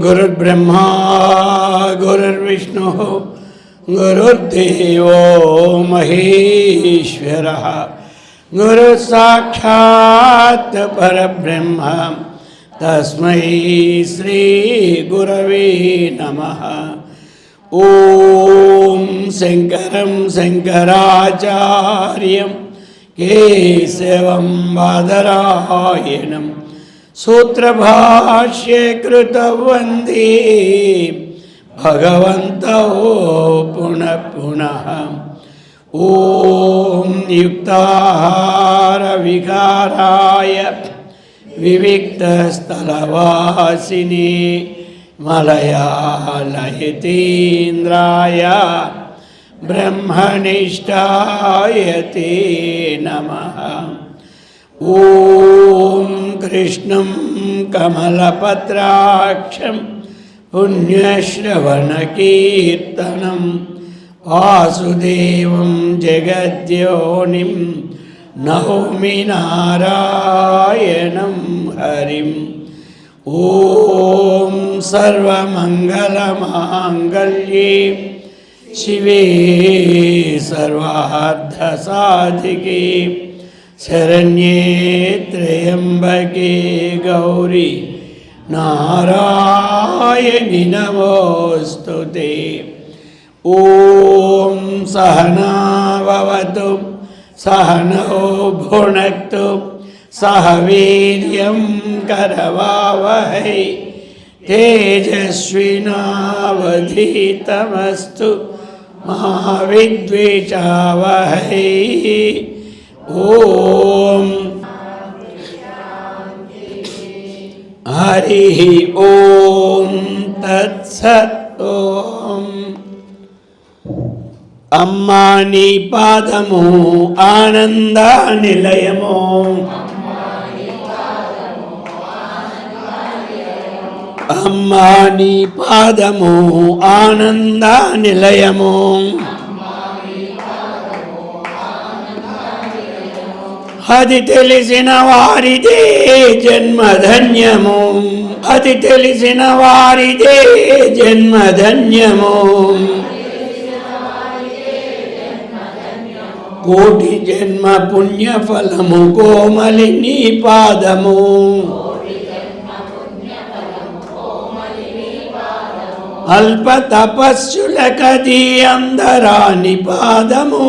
गुरुर्ब्रह्मा गुरुर्विष्णु गुरुर्देवो महेश्वरः गुरुसाक्षात् परब्रह्म तस्मै श्री गुरवे नमः। ॐ शङ्करं शङ्कराचार्यं केशवं बादरायणं सूत्रभाष्यकृतौ वन्दे भगवन्तौ पुनः पुनः। ॐ युक्ताहारविकाराय विविक्तस्थलवासिने मलयालयतीन्द्राय ब्रह्मनिष्ठाय ते नमः। ॐ कृष्णं कमलपत्राक्षं पुण्यश्रवणकीर्तनं वासुदेवं जगद्योनिं नौमि नारायणं हरिम्। ॐ सर्वमङ्गलमाङ्गल्ये शिवे सर्वार्थसाधिके शरण्ये त्र्यम्बके गौरी नारायणि नमोऽस्तुते। ॐ सहना भवतु सहनौ भुनक्तु सह वीर्यं करवावहै तेजस्विनावधीतमस्तु मा विद्विषावहै। ॐ हरिः ॐ तत्सत्। ॐ अम्मा नी पादमु आनंदनिलयमु अम्मा नी पादमु आनंदनिलयमु అది తెలిసిన వారిదే జన్మధన్యము అది తెలిసిన వారిదే జన్మధన్యము కోటి జన్మ పుణ్యఫలము కోమలిని పాదము అల్ప తపస్సులకది అందరాని పాదము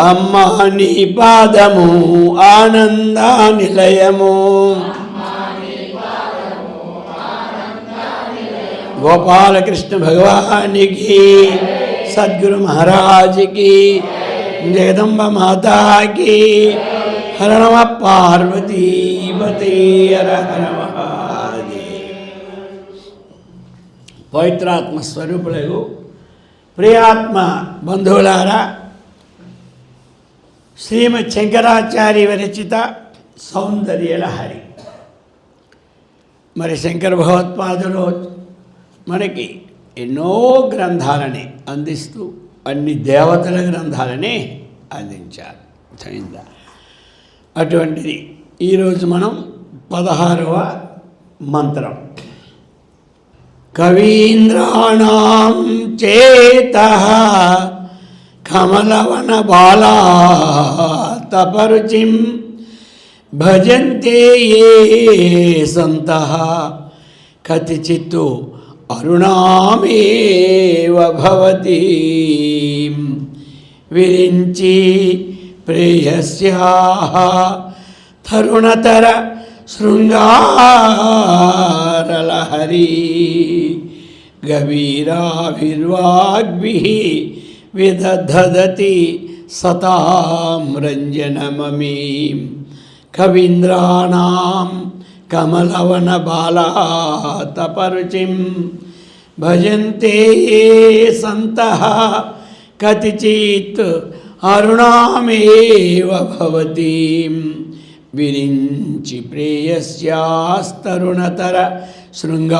అమ్మా నీ పాదము ఆనందనిలయము గోపాలకృష్ణ భగవానికి సద్గురు మహారాజుకి జగదంబ మాతాకి హర నమ పార్వతీపతే హర హర మహాదేవ్. పవిత్రాత్మ స్వరూపులకు ప్రియాత్మ బంధువులారా, శ్రీమద్ శంకరాచార్య విరచిత సౌందర్యలహరి. మరి శంకర భగవత్పాదులు మనకి ఎన్నో గ్రంథాలని అందిస్తూ అన్ని దేవతల గ్రంథాలని అందించారు. అయిందా? అటువంటిది ఈరోజు మనం 16వ మంత్రం. కవీంద్రాణాం చేతః కమలవన బాలా తపరుచిం భజంతే ఏ సంతః కతిచిత్తు అరుణామేవ భవతి విరించి ప్రేయస్యాః తరుణతర శృంగారలహరి గభీరాభిర్వాగ్భిః విదధదతి సతాం రంజనమమీం కవీంద్రాణాం కమలవన బాలా తపరుచిం భజంతే సంతః కతిచిత్ అరుణామేవ భవతీం విరించి ప్రేయస్యాస్తరుణతర శృంగారలహరి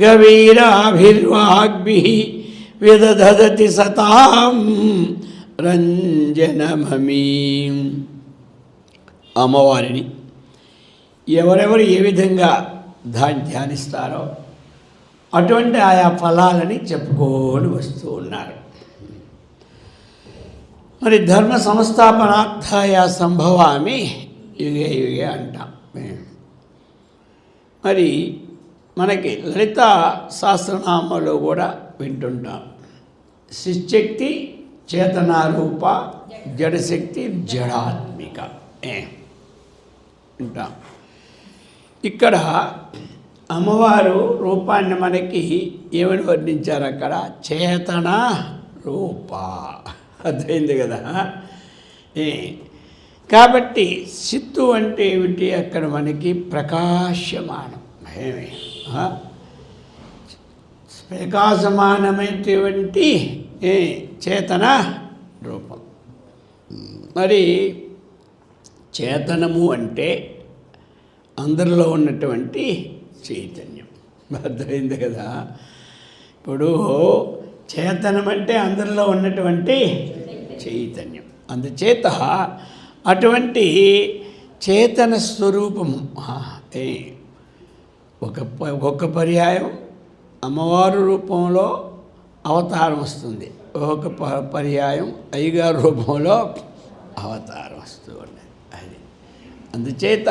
గవీరాభిర్వాగ్భిః విదధతి సతాం రంజనమమీం. అమ్మవారిని ఎవరెవరు ఏ విధంగా ధ్యానిస్తారో అటువంటి ఆయా ఫలాలని చెప్పుకొని వస్తూ ఉన్నారు. మరి ధర్మ సంస్థాపనార్థాయ సంభవామి యుగే యుగే అంటాం. మరి మనకి లలిత సహస్రనామంలో కూడా వింటుంటాం. శిశక్తి చేతనారూప, జడశక్తి జడాత్మిక ఉంటాం. ఇక్కడ అమ్మవారు రూపాన్ని మనకి ఏమని వర్ణించారు? అక్కడ చేతన రూప, అర్థమైంది కదా. కాబట్టి చిత్తు అంటే ఏమిటి? అక్కడ మనకి ప్రకాశమానం, ప్రకాశమానమైనటువంటి చేతన రూపం. మరి చేతనము అంటే అందరిలో ఉన్నటువంటి చైతన్యం, అర్థమైంది కదా. ఇప్పుడు చేతనం అంటే అందరిలో ఉన్నటువంటి చైతన్యం. అందుచేత అటువంటి చేతన స్వరూపము ఒక్కొక్క పర్యాయం అమ్మవారు రూపంలో అవతారం వస్తుంది, ఒక్కొక్క పర్యాయం అయ్యగారు రూపంలో అవతారం వస్తూ ఉన్నది. అది అందుచేత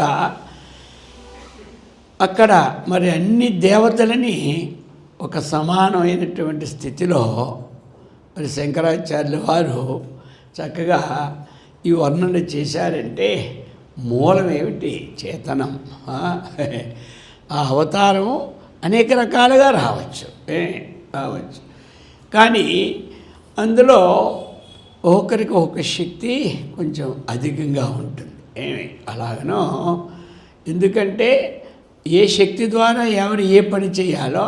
అక్కడ మరి అన్ని దేవతలని ఒక సమానమైనటువంటి స్థితిలో మరి శంకరాచార్యుల వారు చక్కగా ఈ వర్ణన చేశారంటే మూలం ఏమిటి? చేతనం. ఆ అవతారము అనేక రకాలుగా రావచ్చు. కానీ అందులో ఒకరికి ఒక శక్తి కొంచెం అధికంగా ఉంటుంది. అలాగనో ఎందుకంటే ఏ శక్తి ద్వారా ఎవరు ఏ పని చేయాలో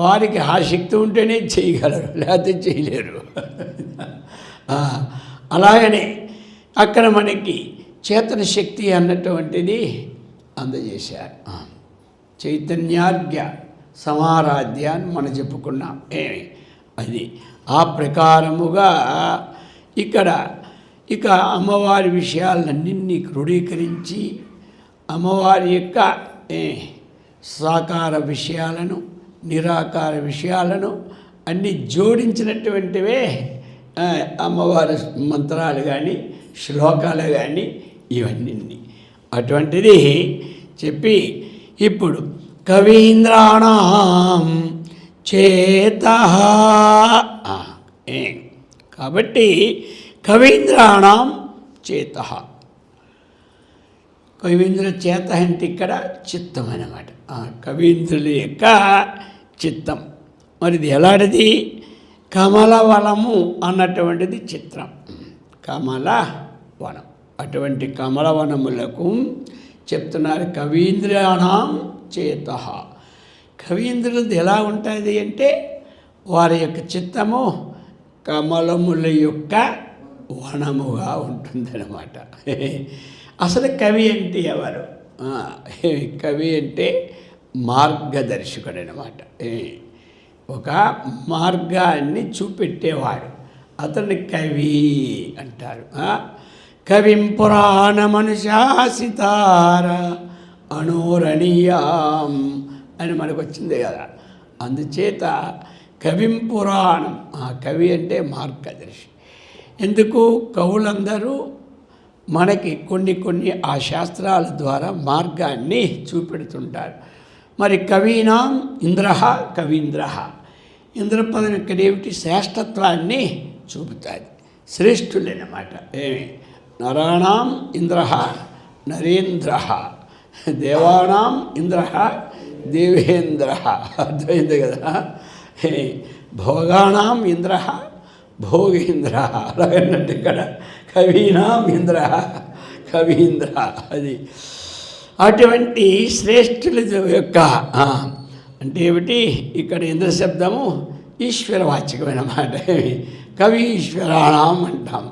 వారికి ఆ శక్తి ఉంటేనే చేయగలరు, లేకపోతే చేయలేరు. అలాగనే అక్కడ మనకి చేతన శక్తి అన్నటువంటిది అందజేశారు. చైతన్యార్ఘ్య సమారాధ్య అని మనం చెప్పుకున్నాం. అది ఆ ప్రకారముగా ఇక అమ్మవారి విషయాలన్నింటినీ క్రోడీకరించి అమ్మవారి యొక్క సాకార విషయాలను నిరాకార విషయాలను అన్నీ జోడించినటువంటివే అమ్మవారి మంత్రాలు కానీ శ్లోకాలు కానీ ఇవన్నీ. అటువంటిది చెప్పి ఇప్పుడు కవీంద్రాణం చేతః. కాబట్టి కవీంద్రాణం చేతః, కవీంద్ర చేత అంటే ఇక్కడ చిత్తం అన్నమాట. కవీంద్రుల యొక్క చిత్తం. మరి ఇది ఎలాంటిది? కమలవనము అన్నటువంటిది చిత్రం. కమలవనం, అటువంటి కమలవనములకు చెప్తున్నారు కవీంద్రాణం చేతః. కవీంద్రులది ఎలా ఉంటుంది అంటే వారి యొక్క చిత్తము కమలముల యొక్క వనముగా ఉంటుందన్నమాట. అసలు కవి అంటే ఎవరు? కవి అంటే మార్గదర్శకుడు అన్నమాట. ఒక మార్గాన్ని చూపెట్టేవాడు, అతన్ని కవి అంటారు. కవిం పురాణమనుశాసితార అనోరణీయాం అని మనకు వచ్చింది కదా. అందుచేత కవిం పురాణం, కవి అంటే మార్గదర్శి. ఎందుకు? కవులందరూ మనకి కొన్ని ఆ శాస్త్రాల ద్వారా మార్గాన్ని చూపెడుతుంటారు. మరి కవీనాం ఇంద్ర కవీంద్ర, ఇంద్రపదం ఇక్కడ ఏమిటి? శ్రేష్టత్వాన్ని చూపుతుంది, శ్రేష్ఠులన్నమాట. నరాణం ఇంద్ర నరేంద్ర, దేవానాం ఇంద్ర దేవేంద్ర, అర్థమైంది కదా. భోగానాం ఇంద్ర భోగేంద్ర, అలాగన్నట్టు ఇక్కడ కవీనాం ఇంద్ర కవీంద్ర. అది అటువంటి శ్రేష్ఠుల యొక్క అంటే ఏమిటి? ఇక్కడ ఇంద్ర శబ్దము ఈశ్వరవాచకమైన మాట. కవీశ్వరాణం అంటాం.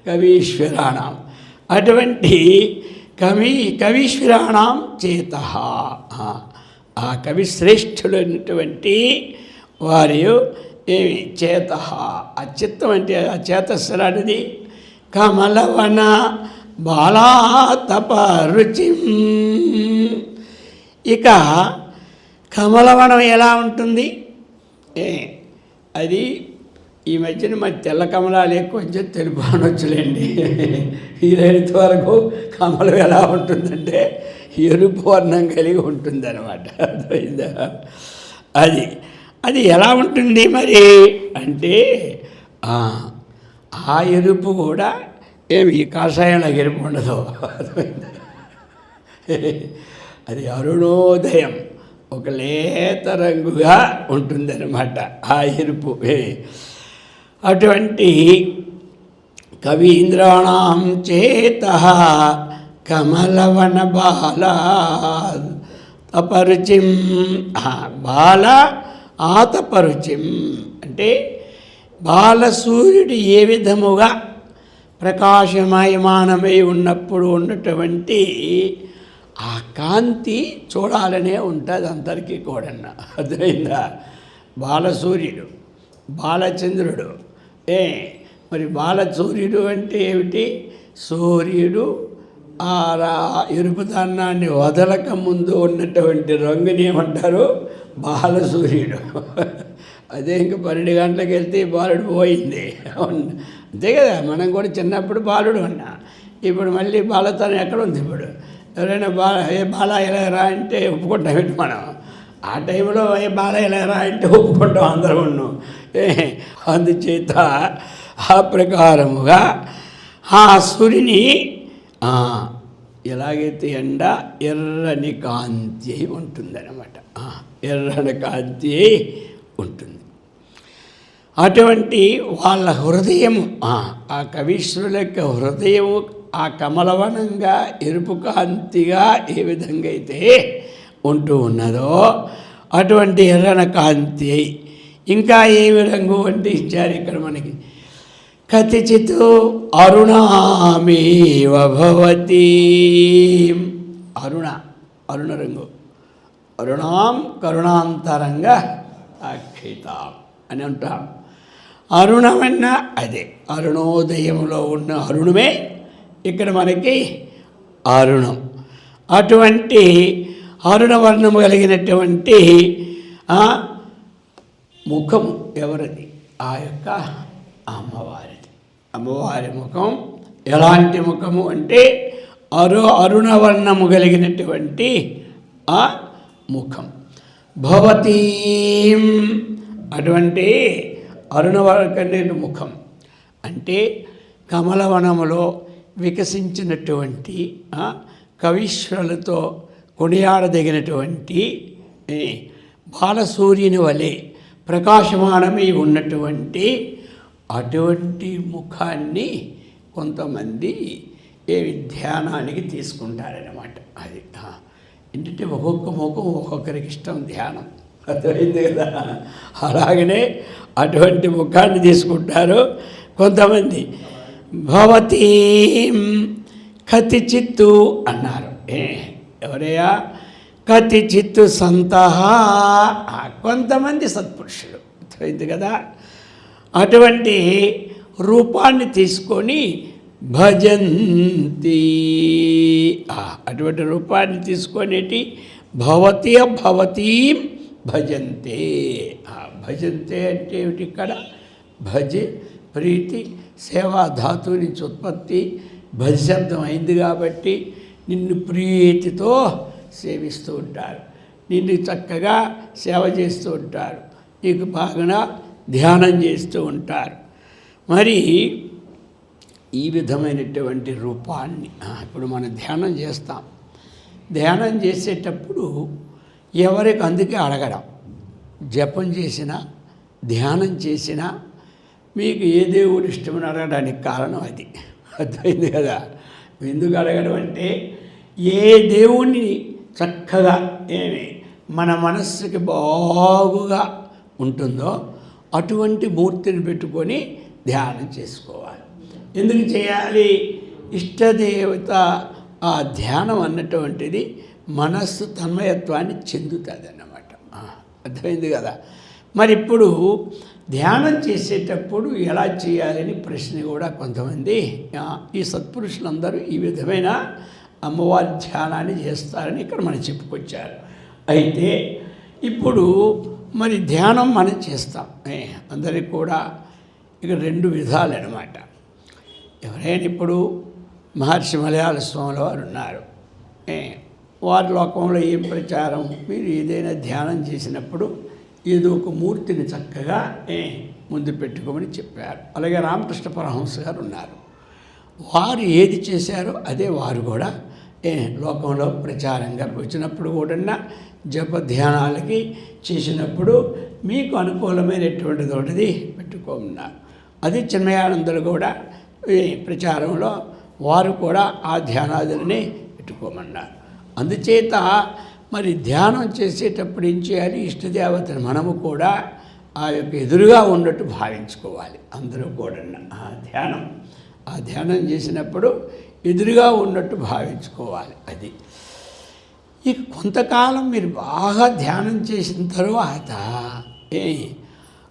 కవీశ్వరాణం. అటువంటి కవీశ్వరాణం చేత, ఆ కవిశ్రేష్ఠులైనటువంటి వారి ఏమి చేత, ఆ చిత్తం అంటే ఆ చేతస్సు లాంటిది. కమలవన బాలాతప రుచి. ఇక కమలవనం ఎలా ఉంటుంది? అది ఈ మధ్యన మరి తెల్ల కమలాలు కొంచెం తెలుపు అనొచ్చులేండి. వీలైనంత వరకు కమలం ఎలా ఉంటుందంటే ఎరుపు వర్ణం కలిగి ఉంటుంది అన్నమాట. అర్థమైందా? అది అది ఎలా ఉంటుంది మరి అంటే ఆ ఎరుపు కూడా ఏమి ఈ కాషాయంలో ఎరుపు ఉండదు. అర్థమైందా? అది అరుణోదయం ఒక లేత రంగుగా ఉంటుందన్నమాట ఆ ఎరుపు. అటువంటి కవీంద్రాణం చేత కమలవన బాల తపరుచిం. బాల ఆతపరుచిం అంటే బాలసూర్యుడు ఏ విధముగా ప్రకాశమయమానమై ఉన్నప్పుడు ఉన్నటువంటి ఆ కాంతి చూడాలనే ఉంటుంది అందరికీ కూడా. అర్థమైందా? బాలసూర్యుడు, బాలచంద్రుడు. మరి బాలసూర్యుడు అంటే ఏమిటి? సూర్యుడు ఆ ఎరుపుదన్నాన్ని వదలక ముందు ఉన్నటువంటి రంగుని ఏమంటారు? బాలసూర్యుడు. అదే ఇంక 12 గంటలకు వెళ్తే బాలుడు పోయింది. అంతే కదా, మనం కూడా చిన్నప్పుడు బాలుడు ఉన్నా, ఇప్పుడు మళ్ళీ బాలతనం ఎక్కడ ఉంది? ఇప్పుడు ఎవరైనా ఏ బాల ఎలాగరా అంటే ఒప్పుకుంటాం ఏంటి మనం? ఆ టైంలో ఏ బాల ఎలాగరా అంటే ఒప్పుకుంటాం అందరం ఉన్నాం. అందుచేత ఆ ప్రకారముగా ఆ సూర్యుని ఎలాగైతే ఎండ ఎర్రని కాంతి అయి ఉంటుందన్నమాట. ఎర్రని కాంతి అయి ఉంటుంది. అటువంటి వాళ్ళ హృదయము, ఆ కవీశ్వరుల యొక్క హృదయము ఆ కమలవనంగా ఎరుపు కాంతిగా ఏ విధంగా అయితే ఉంటూ ఉన్నదో అటువంటి ఎర్రన కాంతి. ఇంకా ఏమి రంగు అంటే ఇచ్చారు ఇక్కడ మనకి. కతిచిత్ అరుణామేవ భవతి. అరుణ రంగు. అరుణాం కరుణాంతరంగా అఖితాం అని అంటాం. అరుణమన్నా అదే అరుణోదయంలో ఉన్న అరుణమే ఇక్కడ మనకి అరుణం. అటువంటి అరుణవర్ణము కలిగినటువంటి ముఖము ఎవరిది? ఆ యొక్క అమ్మవారిది. అమ్మవారి ముఖం ఎలాంటి ముఖము అంటే అరుణవర్ణము కలిగినటువంటి ఆ ముఖం. భవతీం అటువంటి అరుణవర్ణ ముఖం అంటే కమలవనములో వికసించినటువంటి కవీశ్వరులతో కొనియాడదగినటువంటి బాలసూర్యుని వలె ప్రకాశమానమై ఉన్నటువంటి అటువంటి ముఖాన్ని కొంతమంది ధ్యానానికి తీసుకుంటారన్నమాట. అది ఏంటంటే ఒక్కొక్క ముఖం ఒక్కొక్కరికి ఇష్టం ధ్యానం. అర్థమైంది కదా? అలాగనే అటువంటి ముఖాన్ని తీసుకుంటారు కొంతమంది. భవతీ కతిచిత్తు అన్నారు. ఎవరయ్యా? కతిచిత్తు సంతః, కొంతమంది సత్పురుషులు. అర్థమైంది కదా? అటువంటి రూపాన్ని తీసుకొని భజంతి, అటువంటి రూపాన్ని తీసుకొనేటి భవతీం భజంతే. భజంతే అంటే ఏమిటి? ఇక్కడ భజ ప్రీతి సేవా ధాతువు నుంచి ఉత్పత్తి. భజ శబ్దం అయింది కాబట్టి నిన్ను ప్రీతితో సేవిస్తూ ఉంటారు, నిన్ను చక్కగా సేవ చేస్తూ ఉంటారు, నీకు బాగా ధ్యానం చేస్తూ ఉంటారు. మరి ఈ విధమైనటువంటి రూపాన్ని ఇప్పుడు మనం ధ్యానం చేస్తాం. ధ్యానం చేసేటప్పుడు ఎవరికి అందుకే అడగడం, జపం చేసినా ధ్యానం చేసినా మీకు ఏ దేవుడు ఇష్టమని అడగడానికి కారణం అది. అర్థమైంది కదా? ఎందుకు అడగడం అంటే ఏ దేవుణ్ణి చక్కగా మన మనస్సుకి బాగుగా ఉంటుందో అటువంటి మూర్తిని పెట్టుకొని ధ్యానం చేసుకోవాలి. ఎందుకు చేయాలి? ఇష్టదేవత ఆ ధ్యానం అన్నటువంటిది మనస్సు తన్మయత్వాన్ని చెందుతుంది అన్నమాట. అర్థమైంది కదా. మరి ఇప్పుడు ధ్యానం చేసేటప్పుడు ఎలా చేయాలని ప్రశ్న కూడా కొంతమంది ఈ సత్పురుషులందరూ ఈ విధమైన అమ్మవారి ధ్యానాన్ని చేస్తారని ఇక్కడ మనం చెప్పుకొచ్చారు. అయితే ఇప్పుడు మరి ధ్యానం మనం చేస్తాం అందరికి కూడా ఇక 2 విధాలు అన్నమాట. ఎవరైనా ఇప్పుడు మహర్షి మలయాళ స్వాముల వారు ఉన్నారు. వారి లోకంలో ఏం ప్రచారం, మీరు ఏదైనా ధ్యానం చేసినప్పుడు ఏదో ఒక మూర్తిని చక్కగా ముందు పెట్టుకోమని చెప్పారు. అలాగే రామకృష్ణ పరమహంస గారు ఉన్నారు. వారు ఏది చేశారో అదే వారు కూడా లోకంలో ప్రచారంగా వచ్చినప్పుడు కూడా జప ధ్యానాలకి చేసినప్పుడు మీకు అనుకూలమైనటువంటిది ఒకటిది పెట్టుకోమన్నారు. అది చిన్మయానందులు కూడా ప్రచారంలో వారు కూడా ఆ ధ్యానాదులని పెట్టుకోమన్నారు. అందుచేత మరి ధ్యానం చేసేటప్పుడు ఏం చేయాలి? ఇష్టదేవతను మనము కూడా ఆ యొక్క ఎదురుగా ఉన్నట్టు భావించుకోవాలి. అందరూ కూడా ఆ ధ్యానం చేసినప్పుడు ఎదురుగా ఉన్నట్టు భావించుకోవాలి. అది ఇక కొంతకాలం మీరు బాగా ధ్యానం చేసిన తరువాత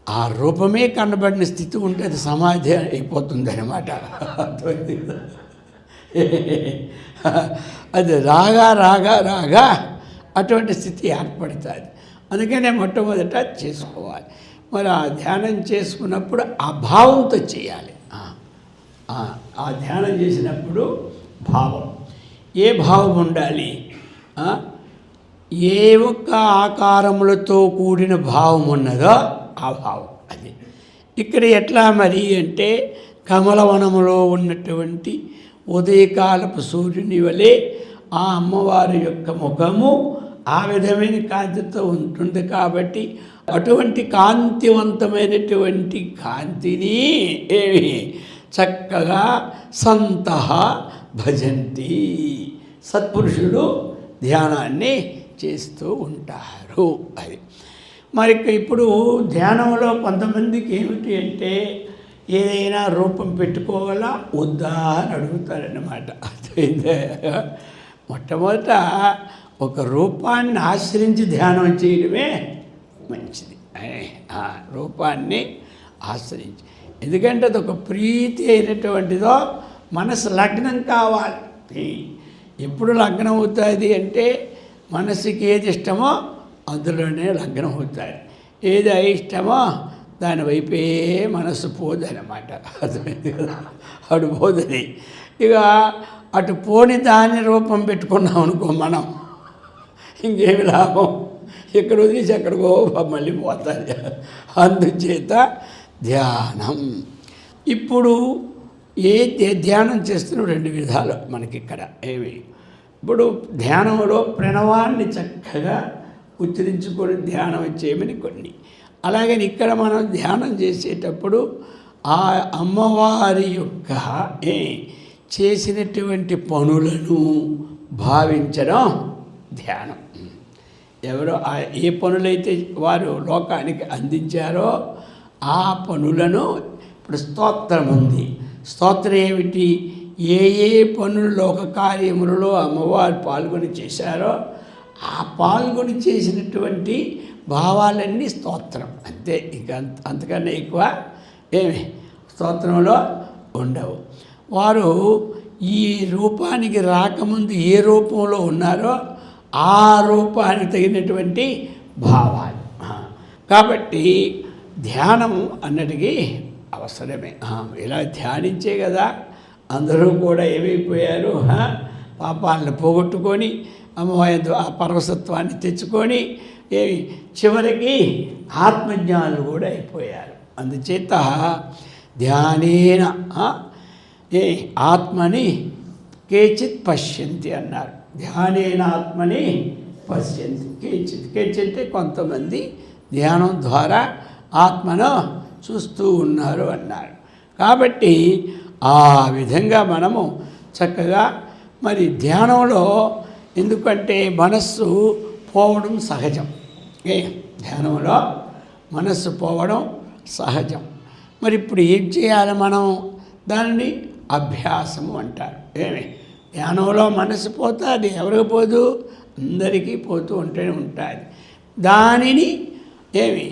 ఆ రూపమే కనబడిన స్థితి ఉంటే అది సమాధి అయిపోతుంది అన్నమాట. అది రాగా రాగా రాగా అటువంటి స్థితి ఏర్పడుతుంది. అందుకనే మొట్టమొదట చేసుకోవాలి. మరి ఆ ధ్యానం చేసుకున్నప్పుడు ఆ భావంతో చేయాలి. ఆ ధ్యానం చేసినప్పుడు భావం, ఏ భావం ఉండాలి? ఏ ఒక్క ఆకారములతో కూడిన భావం ఉన్నదో ఆ భావం. అది ఇక్కడ ఎట్లా మరి అంటే కమలవనములో ఉన్నటువంటి ఉదయకాలపు సూర్యుని వలె ఆ అమ్మవారి యొక్క ముఖము ఆ విధమైన కాంతితో ఉంటుంది. కాబట్టి అటువంటి కాంతివంతమైనటువంటి కాంతిని చక్కగా సంతః భజంతి, సత్పురుషులు ధ్యానాన్ని చేస్తూ ఉంటారు. అది మరి ఇప్పుడు ధ్యానంలో కొంతమందికి ఏమిటి అంటే ఏదైనా రూపం పెట్టుకోవాలా వద్దా అని అడుగుతారన్నమాట. అదైతే మొట్టమొదట ఒక రూపాన్ని ఆశ్రయించి ధ్యానం చేయడమే మంచిది. ఆ రూపాన్ని ఆశ్రయించి, ఎందుకంటే అది ఒక ప్రీతి అయినటువంటిదో మనసు లగ్నం కావాలి. ఎప్పుడు లగ్నం అవుతుంది అంటే మనసుకి ఏది ఇష్టమో అందులోనే లగ్నం అవుతుంది. ఏది అయిష్టమో దాని వైపే మనసు పోదనమాట. అర్థమైంది కదా. అటు పోదని ఇక అటు పోని దాని రూపం పెట్టుకున్నాం అనుకో మనం, ఇంకేమి లాభం? ఎక్కడ వదిలేసి ఎక్కడికో మళ్ళీ పోతుంది. అందుచేత ధ్యానం ఇప్పుడు ధ్యానం చేస్తున్న 2 విధాలు మనకి ఇక్కడ ఏవి. ఇప్పుడు ధ్యానంలో ప్రణవాన్ని చక్కగా ఉచ్చరించుకొని ధ్యానం చేయమని కొన్ని. అలాగని ఇక్కడ మనం ధ్యానం చేసేటప్పుడు ఆ అమ్మవారి యొక్క చేసినటువంటి పనులను భావించడం ధ్యానం. ఎవరో ఏ పనులైతే వారు లోకానికి అందించారో ఆ పనులను, ఇప్పుడు స్తోత్రం ఉంది. స్తోత్రం ఏమిటి? ఏ ఏ పనులు లోక కార్యములలో అమ్మవారు పాల్గొని చేశారో ఆ పాల్గొని చేసినటువంటి భావాలన్నీ స్తోత్రం. అంతే, ఇక అంతకన్నా ఎక్కువ ఏమి స్తోత్రంలో ఉండవు. వారు ఈ రూపానికి రాకముందు ఏ రూపంలో ఉన్నారో ఆ రూపానికి తగినటువంటి భావాలు. కాబట్టి ధ్యానం అన్నటికీ అవసరమే. ఇలా ధ్యానించే కదా అందరూ కూడా ఏమైపోయారు, పాపాలను పోగొట్టుకొని అమ్మవారి ఆ పరమసత్వాన్ని తెచ్చుకొని చివరికి ఆత్మజ్ఞానులు కూడా అయిపోయారు. అందుచేత ధ్యానేన ఆత్మని కేచిత్ పశ్యంతి అన్నారు. ధ్యానేన ఆత్మని పశ్యంతి. కేచిత్ కొంతమంది ధ్యానం ద్వారా ఆత్మను చూస్తూ ఉన్నారు అన్నారు. కాబట్టి ఆ విధంగా మనము చక్కగా మరి ధ్యానంలో, ఎందుకంటే మనస్సు పోవడం సహజం. ధ్యానంలో మనస్సు పోవడం సహజం. మరి ఇప్పుడు ఏం చేయాలి మనం? దానిని అభ్యాసము అంటారు. ఏమి ధ్యానంలో మనసు పోతుంది, ఎవరికి పోదు? అందరికీ పోతూ ఉంటూనే ఉంటుంది. దానిని ఏమి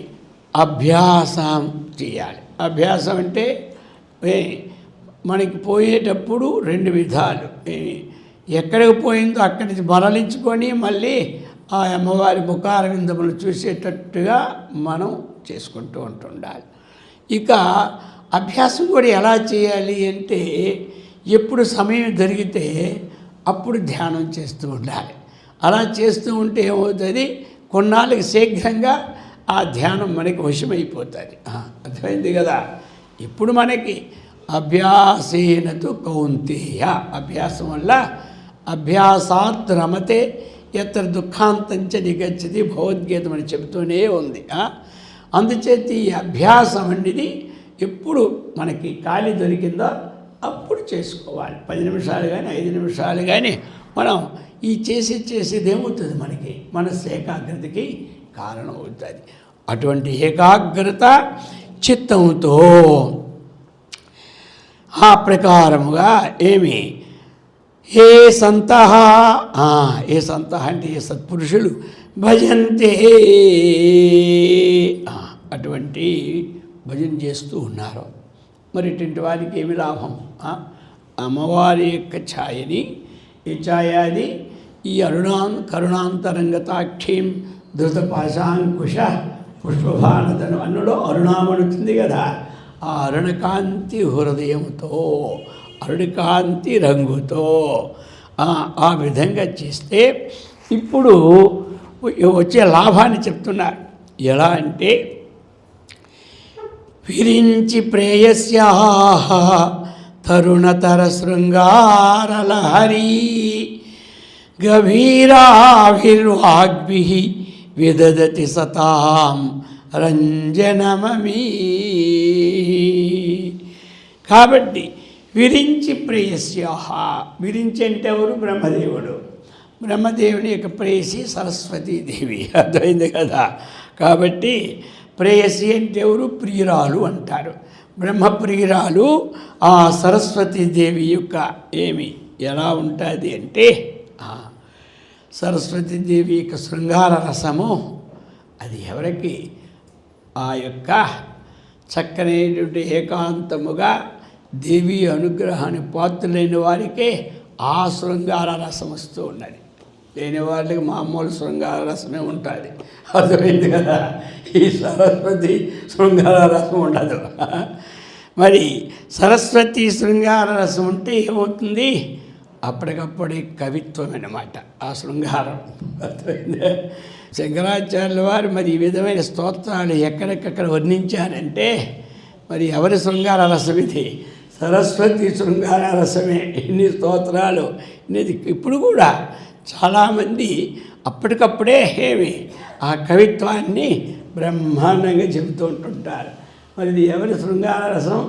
అభ్యాసం చేయాలి. అభ్యాసం అంటే మనకి పోయేటప్పుడు 2 విధాలు. ఎక్కడికి పోయిందో అక్కడి నుంచి మరలించుకొని మళ్ళీ ఆ అమ్మవారి ముఖారవిందములు చూసేటట్టుగా మనం చేసుకుంటూ ఉంటుండాలి. ఇక అభ్యాసం కూడా ఎలా చేయాలి అంటే, ఎప్పుడు సమయం దొరికితే అప్పుడు ధ్యానం చేస్తూ ఉండాలి. అలా చేస్తూ ఉంటే ఏమవుతుంది? కొన్నాళ్ళకి శీఘ్రంగా ఆ ధ్యానం మనకి వశమైపోతుంది. అర్థమైంది కదా? ఇప్పుడు మనకి అభ్యాసేనతు కౌంతేయ, అభ్యాసం వల్ల అభ్యాసాత్ రమతే ఎత్ర దుఃఖాంతంచ నిగచ్చతి భగవద్గీత అని చెబుతూనే ఉంది. అందుచేత ఈ అభ్యాసం అనేది ఎప్పుడు మనకి ఖాళీ దొరికిందో అప్పుడు చేసుకోవాలి. 10 నిమిషాలు కానీ 5 నిమిషాలు కానీ మనం ఈ చేసేది ఏమవుతుంది? మనకి మనస్సు ఏకాగ్రతకి కారణం అవుతుంది. అటువంటి ఏకాగ్రత చిత్తంతో ఆ ప్రకారముగా ఏమి ఏ సంతః అంటే ఏ సత్పురుషులు భజంతే, అటువంటి భజన చేస్తూ ఉన్నారు. మరి ఇటువంటి వారికి ఏమి లాభం? అమ్మవారి యొక్క ఛాయని, ఈ ఛాయ అది ఈ కరుణాంతరంగతాక్షీం ధృతపాశాంకుశ పుష్పభానతను అన్నులో అరుణామనుతుంది కదా, ఆ అరుణకాంతి హృదయంతో, అరుణకాంతి రంగుతో ఆ విధంగా చేస్తే ఇప్పుడు వచ్చే లాభాన్ని చెప్తున్నారు. ఎలా అంటే, విరించి ప్రేయస్యాః తరుణతర శృంగారలహరీ గభీరాభిర్వాగ్భిః విదదతి సతాం రంజనమమీ. కాబట్టి విరించి ప్రేయస్యాః, విరించి అంటే ఎవరు? బ్రహ్మదేవుడు. బ్రహ్మదేవుని యొక్క ప్రేయసి సరస్వతీదేవి. అర్థమైంది కదా? కాబట్టి ప్రేయసి అంటే ఎవరు? ప్రియురాలు అంటారు. బ్రహ్మప్రియురాలు ఆ సరస్వతీదేవి యొక్క ఏమి ఎలా ఉంటుంది అంటే, సరస్వతీదేవి యొక్క శృంగార రసము అది ఎవరికి? ఆ యొక్క చక్కనైనటువంటి ఏకాంతముగా దేవి అనుగ్రహాన్ని పాత్రులైన వారికే ఆ శృంగార రసం వస్తూ ఉన్నది. లేని వాళ్ళకి మామూలు శృంగార రసమే ఉంటుంది. అర్థమైంది కదా? ఈ సరస్వతి శృంగార రసం ఉండదు. మరి సరస్వతి శృంగార రసం ఉంటే ఏమవుతుంది? అప్పటికప్పుడే కవిత్వం అన్నమాట ఆ శృంగారం. అర్థమైంది? శంకరాచార్యుల వారు మరి ఈ విధమైన స్తోత్రాలు ఎక్కడెక్కడ వర్ణించారంటే, మరి ఎవరి శృంగార రసం ఇది? సరస్వతి శృంగార రసమే. ఇన్ని స్తోత్రాలు ఇది ఇప్పుడు కూడా చాలామంది అప్పటికప్పుడే ఏమి ఆ కవిత్వాన్ని బ్రహ్మాండంగా చెబుతూ ఉంటుంటారు. మరి ఇది ఎవరి శృంగార రసం?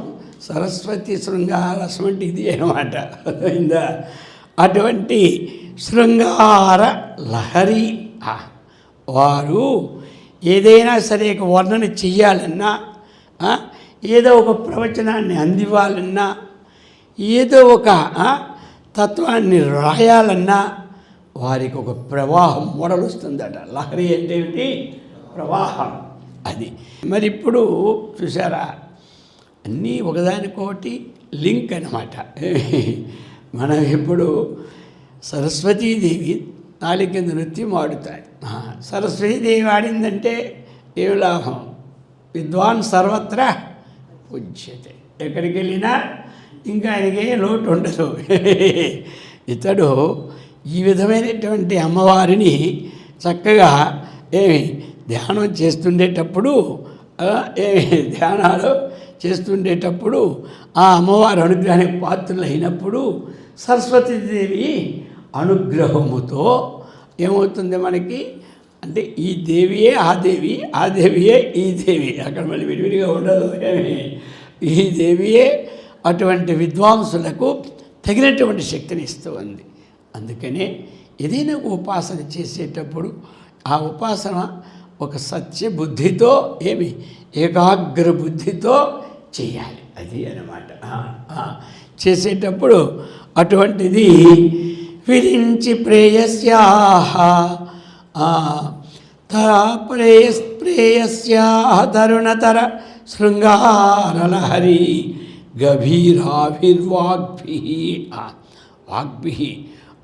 సరస్వతి శృంగార రసం అంటే ఇది అన్నమాట. అయిందా? అటువంటి శృంగార లహరి వారు ఏదైనా సరే వర్ణన చెయ్యాలన్నా, ఏదో ఒక ప్రవచనాన్ని అందివ్వాలన్నా, ఏదో ఒక తత్వాన్ని రాయాలన్నా వారికి ఒక ప్రవాహం మొడలు వస్తుందట. లహరి అంటే ఏమిటి? ప్రవాహం. అది మరి ఇప్పుడు చూసారా, అన్నీ ఒకదానికోటి లింక్ అన్నమాట. మనం ఇప్పుడు సరస్వతీదేవి నాలుగింద నృత్యం ఆడుతాయి. సరస్వతీదేవి ఆడిందంటే ఏమి లాభం? విద్వాన్ సర్వత్రా పూజ్యతే. ఎక్కడికి వెళ్ళినా ఇంకా ఆయనకే లోటు ఉండదు. ఇతడు ఈ విధమైనటువంటి అమ్మవారిని చక్కగా ధ్యానం చేస్తుండేటప్పుడు ధ్యానాలు చేస్తుండేటప్పుడు ఆ అమ్మవారి అనుగ్రహానికి పాత్రలు అయినప్పుడు సరస్వతీదేవి అనుగ్రహముతో ఏమవుతుంది మనకి అంటే, ఈ దేవియే ఆ దేవి, ఆ దేవియే ఈ దేవి. అక్కడ మళ్ళీ విడివిడిగా ఉండదు. ఈ దేవియే అటువంటి విద్వాంసులకు తగినటువంటి శక్తిని ఇస్తూ ఉంది. అందుకనే ఏదైనా ఉపాసన చేసేటప్పుడు ఆ ఉపాసన ఒక సత్య బుద్ధితో ఏకాగ్ర బుద్ధితో చేయాలి. అది అన్నమాట. చేసేటప్పుడు అటువంటిది విరించి ప్రేయస్యాహ ప్రేయస్యాహ తరుణతర శృంగారలహరి గభీరాభిర్వాగ్భిః వాగ్భిః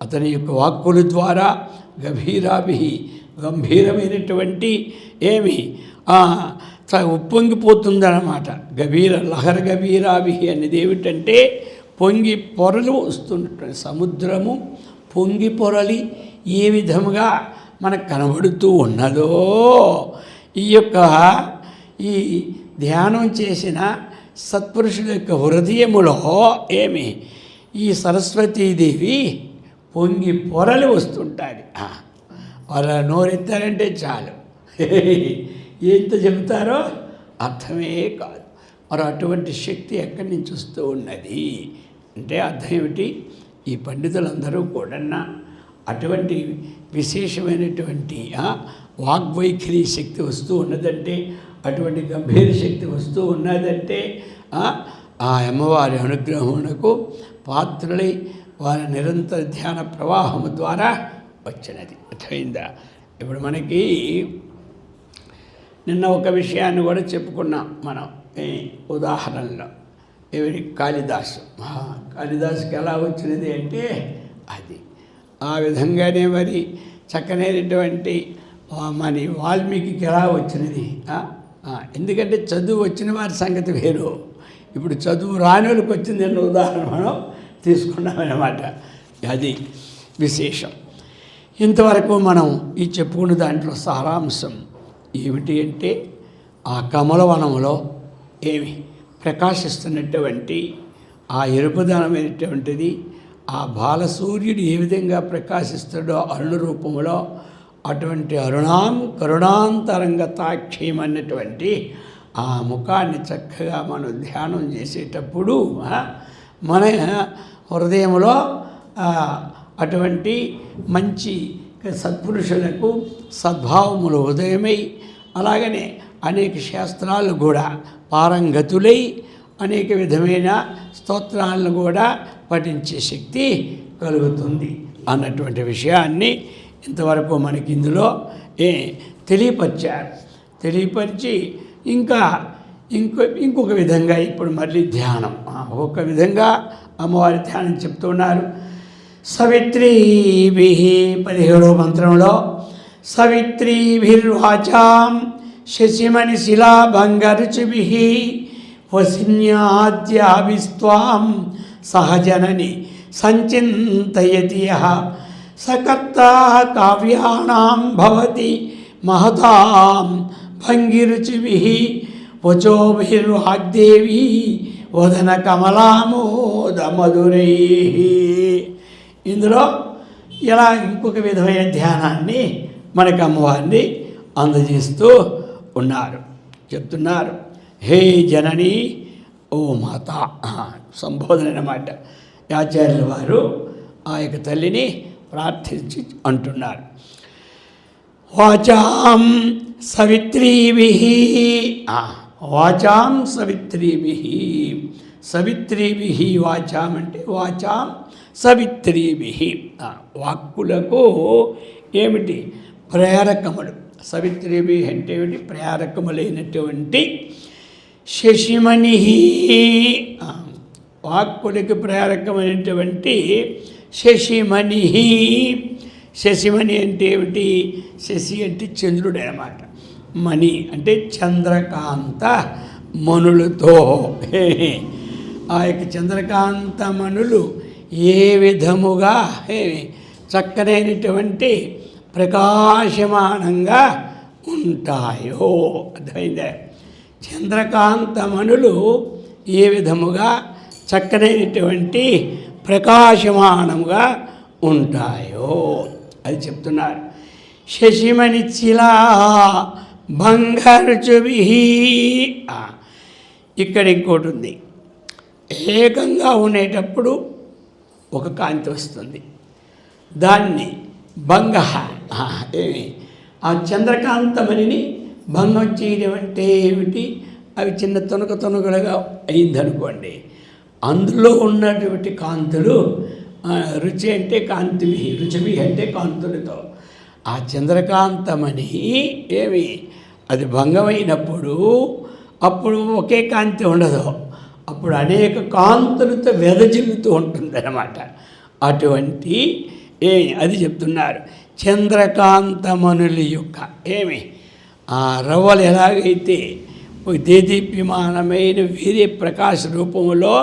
అతని యొక్క వాక్కుల ద్వారా గభీరాభిః గంభీరమైనటువంటి ఉప్పొంగిపోతుందన్నమాట. లహర గభీరాభిః అనేది ఏమిటంటే పొంగి పొరలు వస్తున్నటువంటి సముద్రము పొంగి పొరలి ఏ విధముగా మనకు కనబడుతూ ఉన్నదో ఈ ధ్యానం చేసిన సత్పురుషుల యొక్క హృదయములో ఈ సరస్వతీదేవి పొంగి పొరలు వస్తుంటుంది. వారు నోరెత్తారంటే చాలు ఎంత చెబుతారో అర్థమే కాదు. మరి అటువంటి శక్తి ఎక్కడి నుంచి వస్తూ ఉన్నది అంటే అర్థం ఏమిటి? ఈ పండితులందరూ కూడా అటువంటి విశేషమైనటువంటి వాగ్వైఖరి శక్తి వస్తూ ఉన్నదంటే, అటువంటి గంభీర శక్తి వస్తూ ఉన్నదంటే ఆ అమ్మవారి అనుగ్రహమునకు పాత్రలై వారి నిరంతర ధ్యాన ప్రవాహము ద్వారా వచ్చినది. అర్థమైందా? ఇప్పుడు మనకి నిన్న ఒక విషయాన్ని కూడా చెప్పుకున్నాం మనం ఉదాహరణలో. కాళిదాసుకి ఎలా వచ్చినది అంటే అది ఆ విధంగానే మరి చక్కనైనటువంటి మన వాల్మీకి ఎలా వచ్చినది. ఎందుకంటే చదువు వచ్చిన వారి సంగతి వేరు, ఇప్పుడు చదువు రాని వాళ్ళకి వచ్చింది అన్న ఉదాహరణ మనం తీసుకున్నామన్నమాట. అది విశేషం. ఇంతవరకు మనం ఈ చెప్పుకున్న దాంట్లో సారాంశం ఏమిటి అంటే ఆ కమలవనంలో ప్రకాశిస్తున్నటువంటి ఆ ఎరుపుదనమైనటువంటిది ఆ బాలసూర్యుడు ఏ విధంగా ప్రకాశిస్తాడో అరుణ రూపంలో అటువంటి కరుణాంతరంగతాక్షయం అన్నటువంటి ఆ ముఖాన్ని చక్కగా మనం ధ్యానం చేసేటప్పుడు మన హృదయంలో అటువంటి మంచి సత్పురుషులకు సద్భావములు ఉదయమై అలాగనే అనేక శాస్త్రాలు కూడా పారంగతులై అనేక విధమైన స్తోత్రాలను కూడా పఠించే శక్తి కలుగుతుంది అన్నటువంటి విషయాన్ని ఇంతవరకు మనకి ఇందులో తెలియపరిచి ఇంకొక విధంగా ఇప్పుడు మళ్ళీ ధ్యానం ఒక విధంగా అమ్మవారి ధ్యానం చెప్తున్నారు. సవిత్రీభిః 17వ మంత్రంలో సవిత్రీభిర్వాచాం శశిమణిశిలాభంగరుచిభిః వసిన్యాద్యాభిస్త్వాం సహజనని సంచింతయతి యః సకర్తా కావ్యానాం భవతి మహతాం భంగిరుచిభిః వచోభిర్వాగ్దేవీ వదన కమలామోద మధురైః. ఇందులో ఇలా ఇంకొక విధమైన ధ్యానాన్ని మనకు అమ్మవారిని అందజేస్తూ ఉన్నారు. చెప్తున్నారు, హే జనని, ఓ మాత సంబోధన అన్నమాట. ఆచార్యుల వారు ఆ యొక్క తల్లిని ప్రార్థించి అంటున్నారు. వాచాం సవిత్రీభిః, వాచాం సవిత్రీభిః. సవిత్రీభిః వాచాం అంటే వాచాం సవిత్రీభిః. వాక్కులకు ఏమిటి ప్రేరకములు. సవిత్రీభిః అంటే ఏమిటి? ప్రేరకములైనటువంటి శశిమణి. వాక్కులకి ప్రేరకమైనటువంటి శశిమణి. శశిమణి అంటే ఏమిటి? శశి అంటే చంద్రుడు అన్నమాట. మణి అంటే చంద్రకాంత మణులతో. ఆ యొక్క చంద్రకాంత మణులు ఏ విధముగా చక్కనైనటువంటి ప్రకాశమానంగా ఉంటాయో. అర్థమైందా? చంద్రకాంతమణులు ఏ విధముగా చక్కనైనటువంటి ప్రకాశమానముగా ఉంటాయో అది చెప్తున్నారు. శశిమణి శిలా భంగరుచుభిః. ఇక్కడ ఇంకోటి ఉంది. ఏకంగా ఉండేటప్పుడు ఒక కాంతి వస్తుంది, దాన్ని భంగ ఆ చంద్రకాంతమణిని భంగం చేయడం అంటే ఏమిటి? అవి చిన్న తొనకలుగా అయిందనుకోండి, అందులో ఉన్నటువంటి కాంతులు, రుచి అంటే కాంతివి, రుచివి అంటే కాంతులతో, ఆ చంద్రకాంతమణి ఏమి అది భంగమైనప్పుడు అప్పుడు ఒకే కాంతి ఉండదు, అప్పుడు అనేక కాంతులతో వెదజిల్లుతూ ఉంటుందన్నమాట. అటువంటి అది చెప్తున్నారు. చంద్రకాంతమణుల యొక్క ఆ రవ్వలు ఎలాగైతే దేదీప్యమానమైన వేరే ప్రకాశ రూపంలో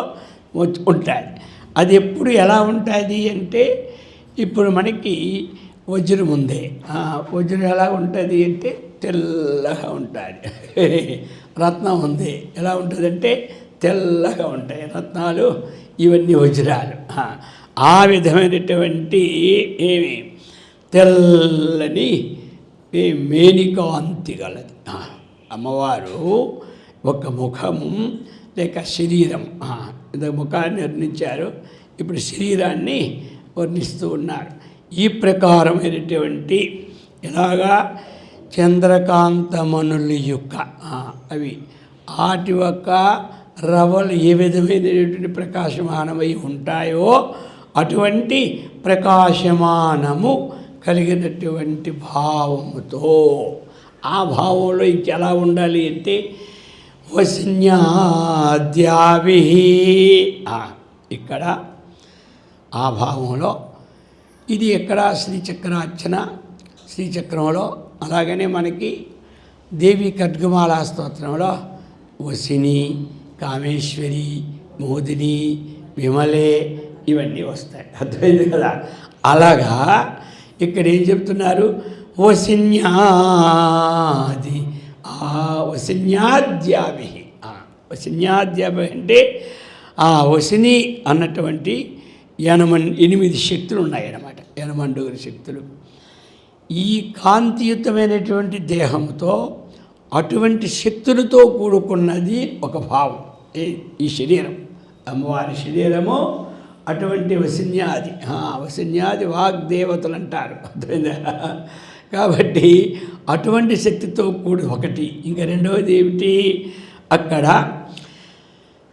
ఉంటుంది, అది ఎప్పుడు ఎలా ఉంటుంది అంటే, ఇప్పుడు మనకి వజ్రం ఉంది, వజ్రం ఎలా ఉంటుంది అంటే తెల్లగా ఉంటుంది. రత్నం ఉంది, ఎలా ఉంటుందంటే తెల్లగా ఉంటాయి రత్నాలు, ఇవన్నీ వజ్రాలు. ఆ విధమైనటువంటి తెల్లని మేనికాంతి గలది అమ్మవారు. ఒక ముఖము లేక శరీరం, ముఖాన్ని వర్ణించారు, ఇప్పుడు శరీరాన్ని వర్ణిస్తూ ఉన్నారు. ఈ ప్రకారమైనటువంటి ఎలాగా చంద్రకాంతమణుల యొక్క అవి వాటి యొక్క రవ్వలు ఏ విధమైనటువంటి ప్రకాశమానమై ఉంటాయో అటువంటి ప్రకాశమానము కలిగినటువంటి భావముతో, ఆ భావంలో ఇంకెలా ఉండాలి అంటే వసిన్యాద్యావి, ఇక్కడ ఆ భావంలో ఇది ఎక్కడ శ్రీచక్రార్చన, శ్రీచక్రంలో, అలాగనే మనకి దేవి ఖడ్గమాలా స్తోత్రంలో వసిని, కామేశ్వరి, మోదిని, విమలే ఇవన్నీ వస్తాయి. అర్థమైంది కదా? అలాగా ఇక్కడ ఏం చెప్తున్నారు? వసిన్యాది, వసిన్యాద్యాభి, వసిన్యాద్యాభి అంటే ఆ వసిని అన్నటువంటి 8 శక్తులు ఉన్నాయన్నమాట, 8 శక్తులు. ఈ కాంతియుతమైనటువంటి దేహంతో అటువంటి శక్తులతో కూడుకున్నది ఒక భావం, ఈ శరీరం, అమ్మవారి శరీరము. అటువంటి వసిన్యాది, వసిన్యాది వాగ్దేవతలు అంటారు. కాబట్టి అటువంటి శక్తితో కూడి ఒకటి. ఇంకా రెండవది ఏమిటి? అక్కడ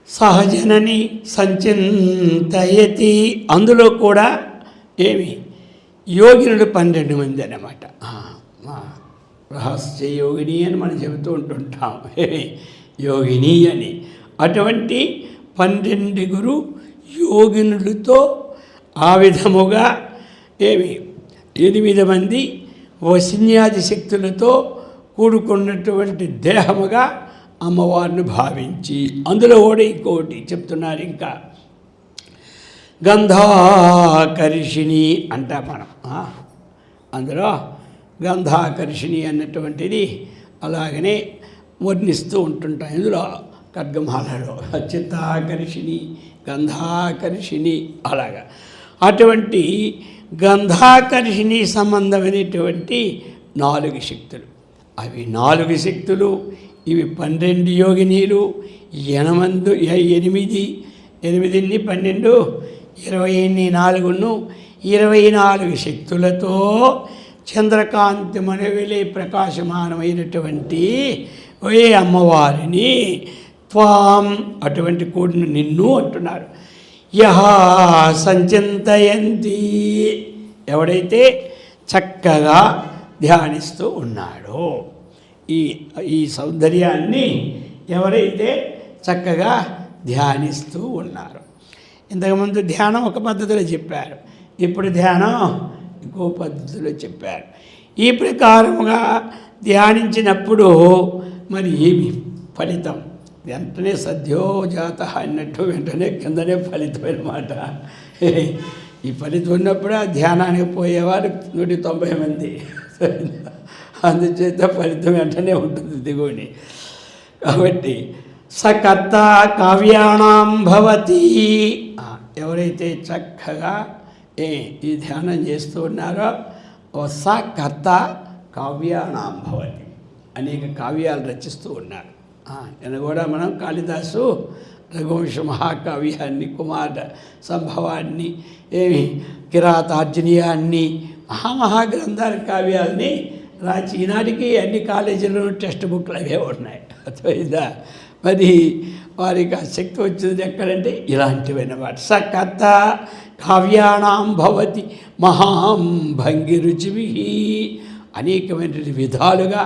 సహజనని సంచింతయతి, అందులో కూడా యోగినుడు 12 మంది అన్నమాట. రహస్య యోగిని అని మనం చెబుతూ ఉంటుంటాం, యోగిని అని. అటువంటి 12 యోగినులతో ఆ విధముగా 8 మంది వసిన్యాది శక్తులతో కూడుకున్నటువంటి దేహముగా అమ్మవారిని భావించి, అందులో కూడా ఇంకోటి చెప్తున్నారు, ఇంకా గంధాకర్షిణి అంటాం మనం. అందులో గంధాకర్షిణి అన్నటువంటిది అలాగనే వర్ణిస్తూ ఉంటుంటాం. ఇందులో ఖడ్గమాలలో చిత్తాకర్షిణి, గంధాకర్షిణి, అలాగా. అటువంటి గంధాకర్షిణి సంబంధమైనటువంటి 4 శక్తులు, అవి 4 శక్తులు, ఇవి 12 యోగినీలు, 8 8 12 20 4 24 శక్తులతో చంద్రకాంతి మనవిలే ప్రకాశమానమైనటువంటి ఓ అమ్మవారిని త్వాం, అటువంటి కూడిన నిన్ను అంటున్నారు. యహ సంచింతయంతి, ఎవడైతే చక్కగా ధ్యానిస్తూ ఉన్నాడో, ఈ సౌందర్యాన్ని ఎవరైతే చక్కగా ధ్యానిస్తూ ఉన్నారు. ఇంతకుముందు ధ్యానం ఒక పద్ధతిలో చెప్పారు, ఇప్పుడు ధ్యానం ఇంకో పద్ధతిలో చెప్పారు. ఈ ప్రకారముగా ధ్యానించినప్పుడు మరి ఏమి ఫలితం? వెంటనే సద్యోజాత అన్నట్టు వెంటనే కిందనే ఫలితం అన్నమాట. ఈ ఫలితం ఉన్నప్పుడు ఆ ధ్యానానికి పోయేవారు 190 మంది, అందుచేత ఫలితం వెంటనే ఉంటుంది దిగుని. కాబట్టి సకర్త కావ్యాణం భవతి, ఎవరైతే చక్కగా ఈ ధ్యానం చేస్తూ ఉన్నారో సకర్త కావ్యాణం భవతి, అనేక కావ్యాలు రచిస్తూ ఉన్నారు. నేను కూడా మనం కాళిదాసు రఘువంశ మహాకావ్యాన్ని, కుమార సంభవాన్ని, కిరాతార్జునీయాన్ని, మహాగ్రంథాల కావ్యాలని రాసి ఈనాటికి అన్ని కాలేజీల్లో టెక్స్ట్ బుక్లు అవే ఉన్నాయి. అర్థమైందా? మరి వారికి ఆ శక్తి వచ్చింది ఎక్కడంటే ఇలాంటివన్నమాట. సకథ కావ్యానాం భవతి మహాం భంగి రుచివి, అనేకమైన విధాలుగా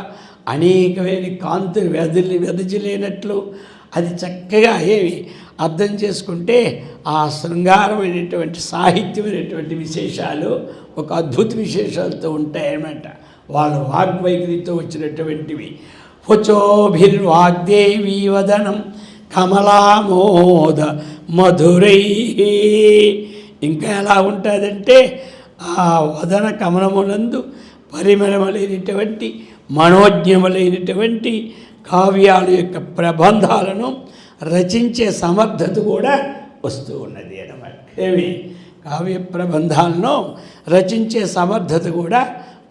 అనేకమైన కాంతులు వెదజలేనట్లు అది చక్కగా ఏమి అర్థం చేసుకుంటే ఆ శృంగారమైనటువంటి సాహిత్యమైనటువంటి విశేషాలు ఒక అద్భుత విశేషాలతో ఉంటాయన్నమాట. వాళ్ళ వాగ్వైఖరితో వచ్చినటువంటివి. పుచోభిర్వాగ్దేవీ వదనం కమలామోద మధురై. ఇంకా ఎలా ఉంటుందంటే ఆ వదన కమలములందు పరిమళములైనటువంటి మనోజ్ఞములైనటువంటి కావ్యాల యొక్క ప్రబంధాలను రచించే సమర్థత కూడా వస్తూ ఉన్నది అన్నమాట. ఏమి కావ్య ప్రబంధాలను రచించే సమర్థత కూడా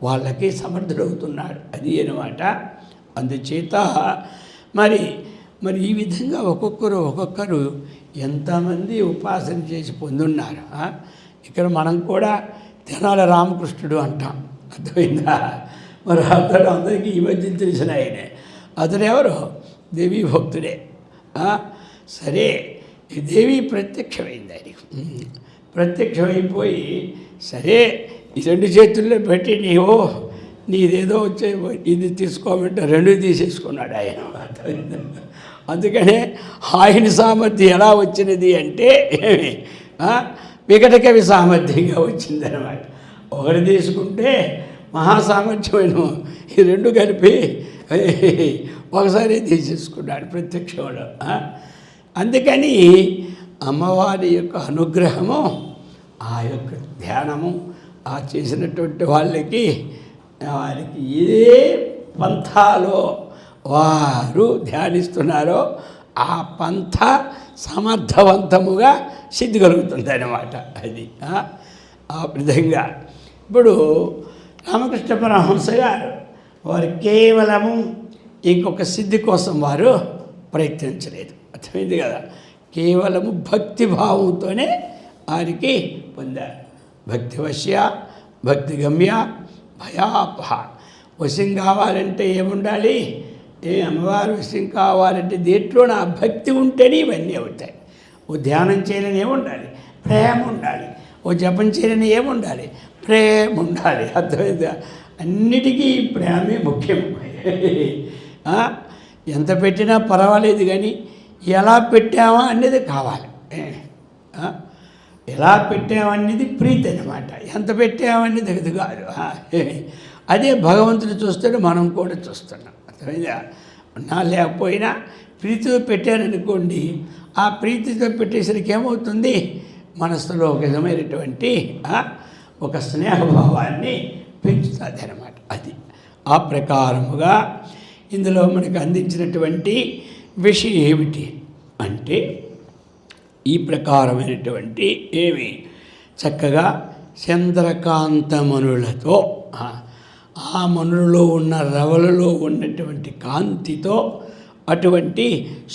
వాళ్ళకి సమర్థుడవుతున్నాడు అది అన్నమాట. అందుచేత మరి ఈ విధంగా ఒక్కొక్కరు ఎంతమంది ఉపాసన చేసి పొందున్నారు. ఇక్కడ మనం కూడా తెనాలి రామకృష్ణుడు అంటాం. అర్థమైందా? మరి అతడు అందరికీ ఈ మధ్య తెలిసిన ఆయనే. అతడు ఎవరు? దేవీ భక్తుడే. సరే, ఈ దేవి ప్రత్యక్షమైంది ఆయనకు. ప్రత్యక్షమైపోయి సరే ఈ 2 చేతుల్లో పెట్టి నీదేదో వచ్చే ఇది తీసుకోమంటే 2 తీసేసుకున్నాడు ఆయన. అందుకనే ఆయన సామర్థ్యం ఎలా వచ్చినది అంటే వికటకవి సామర్థ్యంగా వచ్చిందనమాట. ఒకటి తీసుకుంటే మహాసామర్థ్యమైన ఈ 2 కలిపి ఒకసారి తీసేసుకున్నాడు ప్రత్యక్షంలో. అందుకని అమ్మవారి యొక్క అనుగ్రహము, ఆ యొక్క ధ్యానము ఆ చేసినటువంటి వారికి ఏ పంథాలో వారు ధ్యానిస్తున్నారో ఆ పంథ సమర్థవంతముగా సిద్ధి కలుగుతుంది అన్నమాట. అది ఆ విధంగా ఇప్పుడు రామకృష్ణ పరమహంస గారు వారు కేవలము ఇంకొక సిద్ధి కోసం వారు ప్రయత్నించలేదు. అర్థమైంది కదా? కేవలము భక్తిభావంతోనే వారికి పొందారు. భక్తివశ్య భక్తిగమ్య భయాపహ. వశం కావాలంటే ఏముండాలి? అమ్మవారు వశం కావాలంటే దేంట్లో నా భక్తి ఉంటేనే ఇవన్నీ అవుతాయి. ఓ ధ్యానం చేయాలని ఏముండాలి? ప్రేమ ఉండాలి. ఓ జపం చేయాలని ఏముండాలి? ప్రేమ ఉండాలి. అర్థమైందా? అన్నిటికీ ప్రేమే ముఖ్యం. ఎంత పెట్టినా పర్వాలేదు, కానీ ఎలా పెట్టామా అనేది కావాలి. ఎలా పెట్టామనేది ప్రీతి అన్నమాట. ఎంత పెట్టామనేది అది కాదు. అదే భగవంతుడు చూస్తాడు, మనం కూడా చూస్తున్నాం. అర్థమైందా? నా లేకపోయినా ప్రీతితో పెట్టాననుకోండి, ఆ ప్రీతితో పెట్టేసరికి ఏమవుతుంది? మనసులో ఒక విధమైనటువంటి ఒక స్నేహభావాన్ని పెంచుతుంది అన్నమాట. అది ఆ ప్రకారముగా ఇందులో మనకు అందించినటువంటి విషయం ఏమిటి అంటే, ఈ ప్రకారమైనటువంటి ఏమి చక్కగా చంద్రకాంతమనులతో ఆ మనులలో ఉన్న రవలలో ఉన్నటువంటి కాంతితో, అటువంటి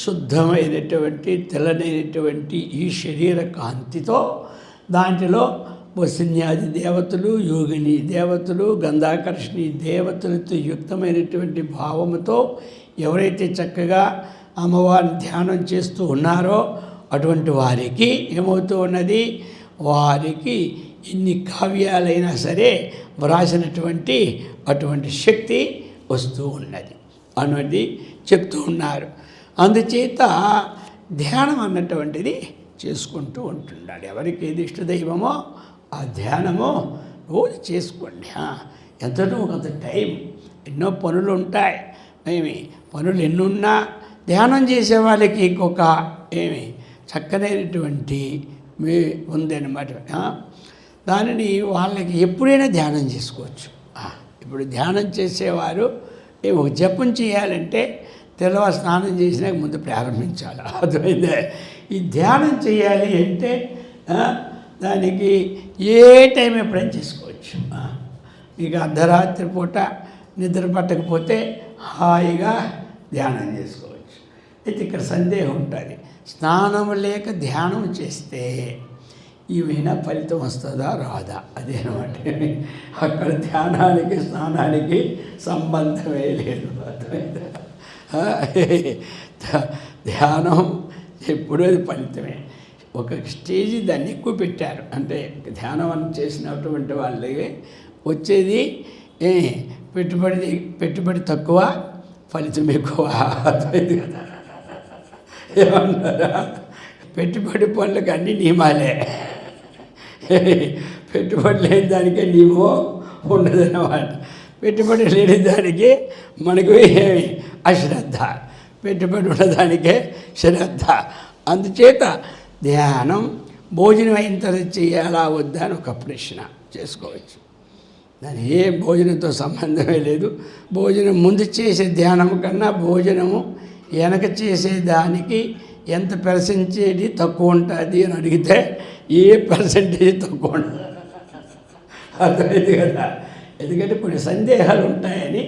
శుద్ధమైనటువంటి తెల్లనైనటువంటి ఈ శరీర కాంతితో, దాంట్లో వసిన్యాది దేవతలు, యోగిని దేవతలు, గంధాకర్షణి దేవతలతో యుక్తమైనటువంటి భావముతో ఎవరైతే చక్కగా అమ్మవారిని ధ్యానం చేస్తూ ఉన్నారో అటువంటి వారికి ఏమవుతూ ఉన్నది? వారికి ఇన్ని కావ్యాలైనా సరే వ్రాసినటువంటి అటువంటి శక్తి వస్తూ ఉన్నది అన్నది చెప్తూ ఉన్నారు. అందుచేత ధ్యానం అన్నటువంటిది చేసుకుంటూ ఉంటుండాలి. ఎవరికి ఏది ఇష్టదైవమో ఆ ధ్యానము రోజు చేసుకోండి. ఎంతనో కొంత టైం, ఎన్నో పనులు ఉంటాయి. పనులు ఎన్నున్నా ధ్యానం చేసే వాళ్ళకి ఇంకొక చక్కనైనటువంటి ఉందన్నమాట. దానిని వాళ్ళకి ఎప్పుడైనా ధ్యానం చేసుకోవచ్చు. ఇప్పుడు ధ్యానం చేసేవారు ఒక జపం చేయాలంటే తెల్లవారు స్నానం చేసినాక ముందు ప్రారంభించాలి. అర్థమైందే? ఈ ధ్యానం చేయాలి అంటే దానికి ఏ టైం ఎప్పుడైనా చేసుకోవచ్చు. ఇక అర్ధరాత్రి పూట నిద్ర పట్టకపోతే హాయిగా ధ్యానం చేసుకోవచ్చు. అయితే ఇక్కడ సందేహం ఉంటుంది, స్నానం లేక ధ్యానం చేస్తే ఏమైనా ఫలితం వస్తుందా రాదా, అదే అనమాట. అక్కడ ధ్యానానికి స్నానానికి సంబంధమే లేదు. ధ్యానం ఎప్పుడూ అది ఫలితమే. ఒక స్టేజ్ దాన్ని ఎక్కువ పెట్టారు, అంటే ధ్యానం చేసినటువంటి వాళ్ళకి వచ్చేది పెట్టుబడి తక్కువ, ఫలితం ఎక్కువ. అర్థమైంది కదా? ఏమన్నారా? పెట్టుబడి పనులకు అన్ని నియమాలే, పెట్టుబడి లేని దానికే నియమం ఉండదన్నమాట. పెట్టుబడి లేని దానికి మనకు అశ్రద్ధ, పెట్టుబడి ఉన్నదానికే శ్రద్ధ. అందుచేత ధ్యానం భోజనం అయిన తర్వాత చేయాలా వద్దా అని ఒక ప్రశ్న చేసుకోవచ్చు. దాని ఏ భోజనంతో సంబంధమే లేదు. భోజనం ముందు చేసే ధ్యానం కన్నా భోజనము వెనక చేసేదానికి ఎంత పర్సెంటేజ్ తక్కువ ఉంటుంది అని అడిగితే ఏ పర్సెంటేజ్ తక్కువ ఉంటుంది. అర్థమైంది కదా? ఎందుకంటే కొన్ని సందేహాలు ఉంటాయని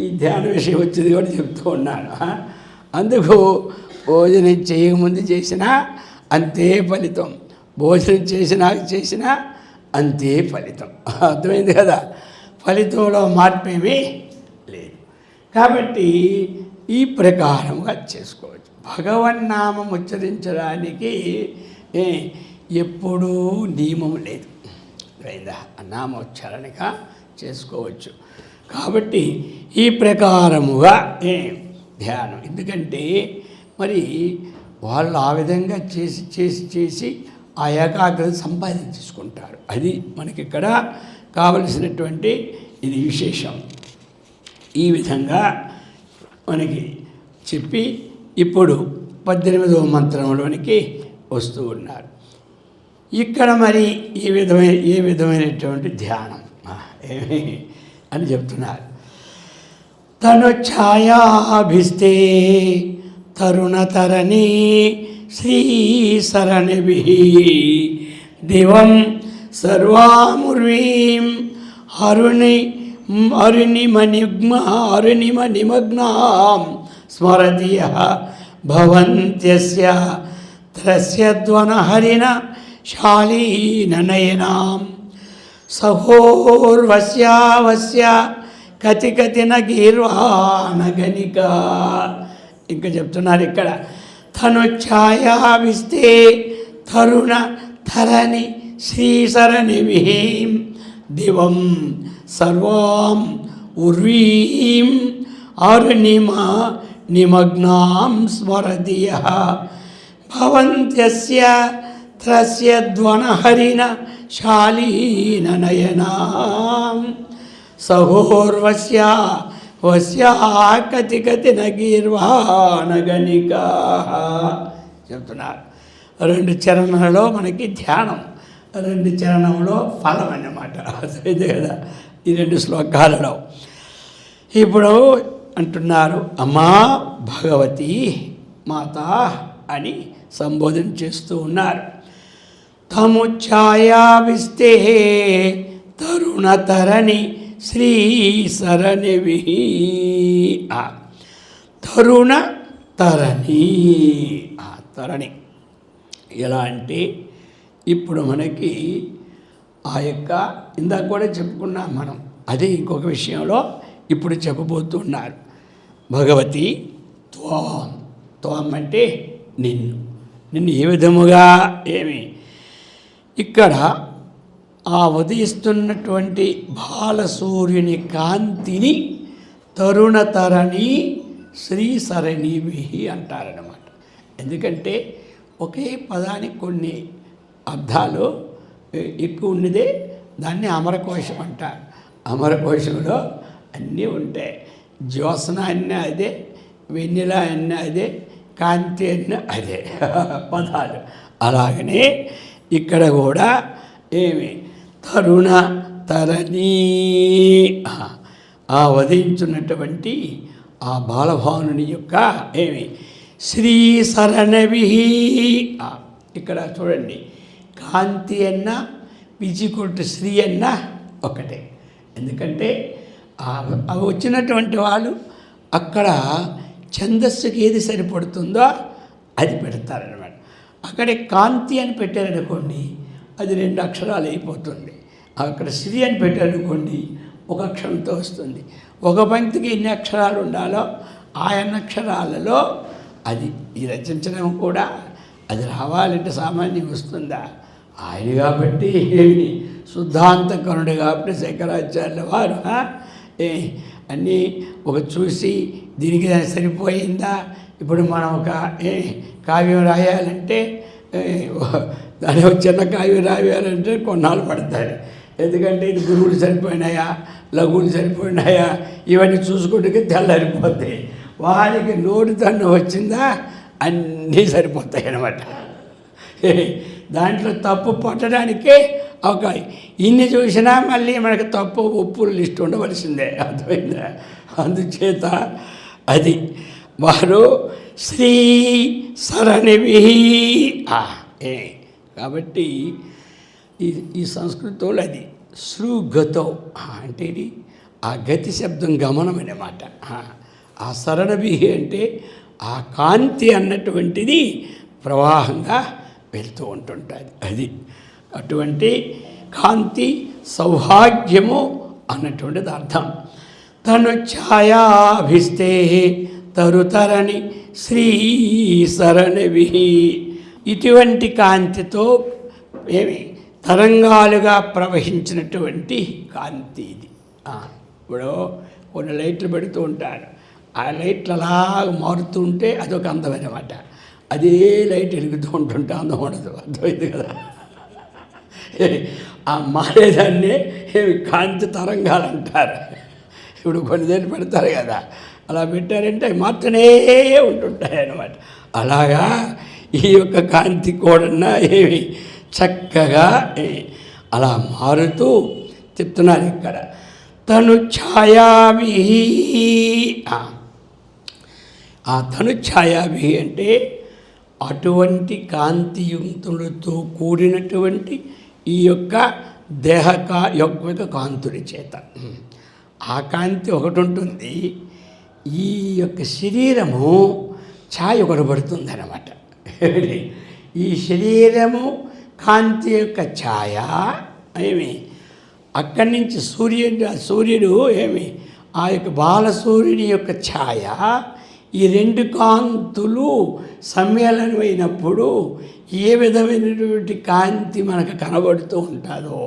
ఈ ధ్యాన విషయం వచ్చింది కూడా చెప్తూ ఉన్నాను. అందుకు భోజనం చేయకముందు చేసినా అంతే ఫలితం, భోజనం చేసినా అంతే ఫలితం. అర్థమైంది కదా? ఫలితంలో మార్పేమీ లేదు. కాబట్టి ఈ ప్రకారంగా చేసుకోవచ్చు. భగవన్నామం ఉచ్చరించడానికి ఎప్పుడూ నియమం లేదు. అయిందా? నామోచ్చారణగా చేసుకోవచ్చు. కాబట్టి ఈ ప్రకారముగా ధ్యానం. ఎందుకంటే మరి వాళ్ళు ఆ విధంగా చేసి ఆ ఏకాగ్రత సంపాదించుకుంటారు. అది మనకి ఇక్కడ కావలసినటువంటి ఇది విశేషం. ఈ విధంగా మనకి చెప్పి ఇప్పుడు 18వ మంత్రంలోనికి వస్తూ ఉన్నారు. ఇక్కడ మరి ఏ విధమైనటువంటి ధ్యానం అని చెప్తున్నారు. తను ఛాయాభిస్తే తరుణతరణి శ్రీసరణిభిః దివం సర్వాముర్వీం అరుణిమనిమగ్నాం స్మరతి యః భవంత్యస్య త్రస్యద్వనహరిణ శాలీననయనాం సహోర్వస్యావస్య కతికతిన గీర్వాణగణిక. ఇంకా చెప్తున్నారు ఇక్కడ, తను ఛాయావిస్తే తరుణ ధరణి శ్రీసరణిభిః దివం సర్వాం ఉర్వీం నిమగ్నాం స్మరతి యః భవంత్యస్య త్రస్యద్వనహరిణ శాలీననయనాం సహోర్వస్యా కతికతిన గీర్వాణగణికా. చెప్తున్నారు 2 చరణంలో మనకి ధ్యానం, 2 చరణంలో ఫలం అన్నమాట. అదే కదా ఈ 2 శ్లోకాలలో. ఇప్పుడు అంటున్నారు, అమ్మా భగవతి మాత అని సంబోధన చేస్తూ ఉన్నారు. తము ఛాయావిస్తే తరుణతరణి శ్రీసరణిభిః. తరుణ తరణి, తరణి ఎలా అంటే ఇప్పుడు మనకి ఆ యొక్క ఇందాక కూడా చెప్పుకున్నాం మనం, అదే ఇంకొక విషయంలో ఇప్పుడు చెప్పబోతున్నారు. భగవతి త్వాం, త్వాం అంటే నిన్ను ఏ విధముగా ఇక్కడ ఆ ఉదయిస్తున్నటువంటి బాలసూర్యుని కాంతిని తరుణతరణి శ్రీసరణిభిః అంటారన్నమాట. ఎందుకంటే ఒకే పదానికి కొన్ని అర్థాలు ఎక్కువ ఉన్నదే దాన్ని అమరకోశం అంటారు. అమరకోశంలో అన్నీ ఉంటాయి. జ్యోత్స్న అన్న అదే, వెన్నెల అన్న అదే, కాంతి అన్న అదే పదాలు. అలాగనే ఇక్కడ కూడా తరుణ తరణి, ఆ ఉదయించున్నటువంటి ఆ బాలభానుని యొక్క శ్రీసరణిభిః. ఇక్కడ చూడండి, కాంతి అన్న విజికొట్టు శ్రీ అన్న ఒకటే. ఎందుకంటే అవి వచ్చినటువంటి వాళ్ళు అక్కడ ఛందస్సుకి ఏది సరిపడుతుందో అది పెడతారనమాట. అక్కడే కాంతి అని పెట్టారనుకోండి, అది 2 అక్షరాలు అయిపోతుంది. అక్కడ శ్రీ అని పెట్టారనుకోండి, 1 అక్షరంతో వస్తుంది. ఒక పంక్తికి ఎన్ని అక్షరాలు ఉండాలో ఆ అక్షరాలలో అది ఈ రచించడం కూడా అది రావాలంటే సామాన్యం వస్తుందా? ఆయన కాబట్టి శుద్ధాంతకరుడు కాబట్టి శంకరాచార్యుల వారు అన్నీ ఒక చూసి దీనికి సరిపోయిందా? ఇప్పుడు మనం ఒక కావ్యం రాయాలంటే దాని చిన్న కావ్యం రాయాలంటే కొన్నాళ్ళు పడతాయి. ఎందుకంటే ఇది గురువులు సరిపోయినాయా, లఘువులు సరిపోయినాయా, ఇవన్నీ చూసుకుంటే తెల్లారిపోతాయి. వాళ్ళకి నోటి తన్ను వచ్చిందా అన్నీ సరిపోతాయి అన్నమాట. దాంట్లో తప్పు పట్టడానికే ఒక ఇన్ని చూసినా మళ్ళీ మనకు తప్పు ఒప్పులు లిస్ట్ ఉండవలసిందే, అర్థమైందా? అందుచేత అది వారు శ్రీ సరణివి. కాబట్టి ఈ సంస్కృతంలో అది శృగతో అంటే ఇది ఆ గతి శబ్దం గమనం అన్నమాట. ఆ సరణభి అంటే ఆ కాంతి అన్నటువంటిది ప్రవాహంగా వెళ్తూ ఉంటుంటుంది. అది అటువంటి కాంతి సౌభాగ్యము అన్నటువంటిది అర్థం. తను ఛాయాభిస్తే తరుతరని శ్రీ సరణవి. ఇటువంటి కాంతితో తరంగాలుగా ప్రవహించినటువంటి కాంతి ఇది. ఇప్పుడు కొన్ని లైట్లు పెడుతూ ఉంటారు, ఆ లైట్లు అలా మారుతూ ఉంటే అదొక అందం అన్నమాట. అదే లైట్ వెలుగుతూ ఉంటుంటే అందం ఉండదు, అర్థమైంది కదా? ఆ మారేదాన్ని కాంతి తరంగాలు అంటారు. ఇప్పుడు కొన్ని దేళ్ళు పెడతారు కదా, అలా పెట్టారంటే అవి మాత్రమే ఉంటుంటాయి అన్నమాట. అలాగా ఈ యొక్క కాంతి కూడా చక్కగా అలా మారుతూ చెప్తున్నారు ఇక్కడ. తను ఛాయావి. ఆ తను ఛాయావి అంటే అటువంటి కాంతియుక్తులతో కూడినటువంటి ఈ యొక్క యొక్క కాంతుల చేత. ఆ కాంతి ఒకటి ఉంటుంది, ఈ యొక్క శరీరము ఛాయ ఒకటి పడుతుంది అన్నమాట. ఈ శరీరము కాంతి యొక్క ఛాయ అక్కడి నుంచి సూర్యుడు ఆ యొక్క బాలసూర్యుని యొక్క ఛాయ, ఈ 2 కాంతులు సమ్మేళనమైనప్పుడు ఏ విధమైనటువంటి కాంతి మనకు కనబడుతూ ఉంటుందో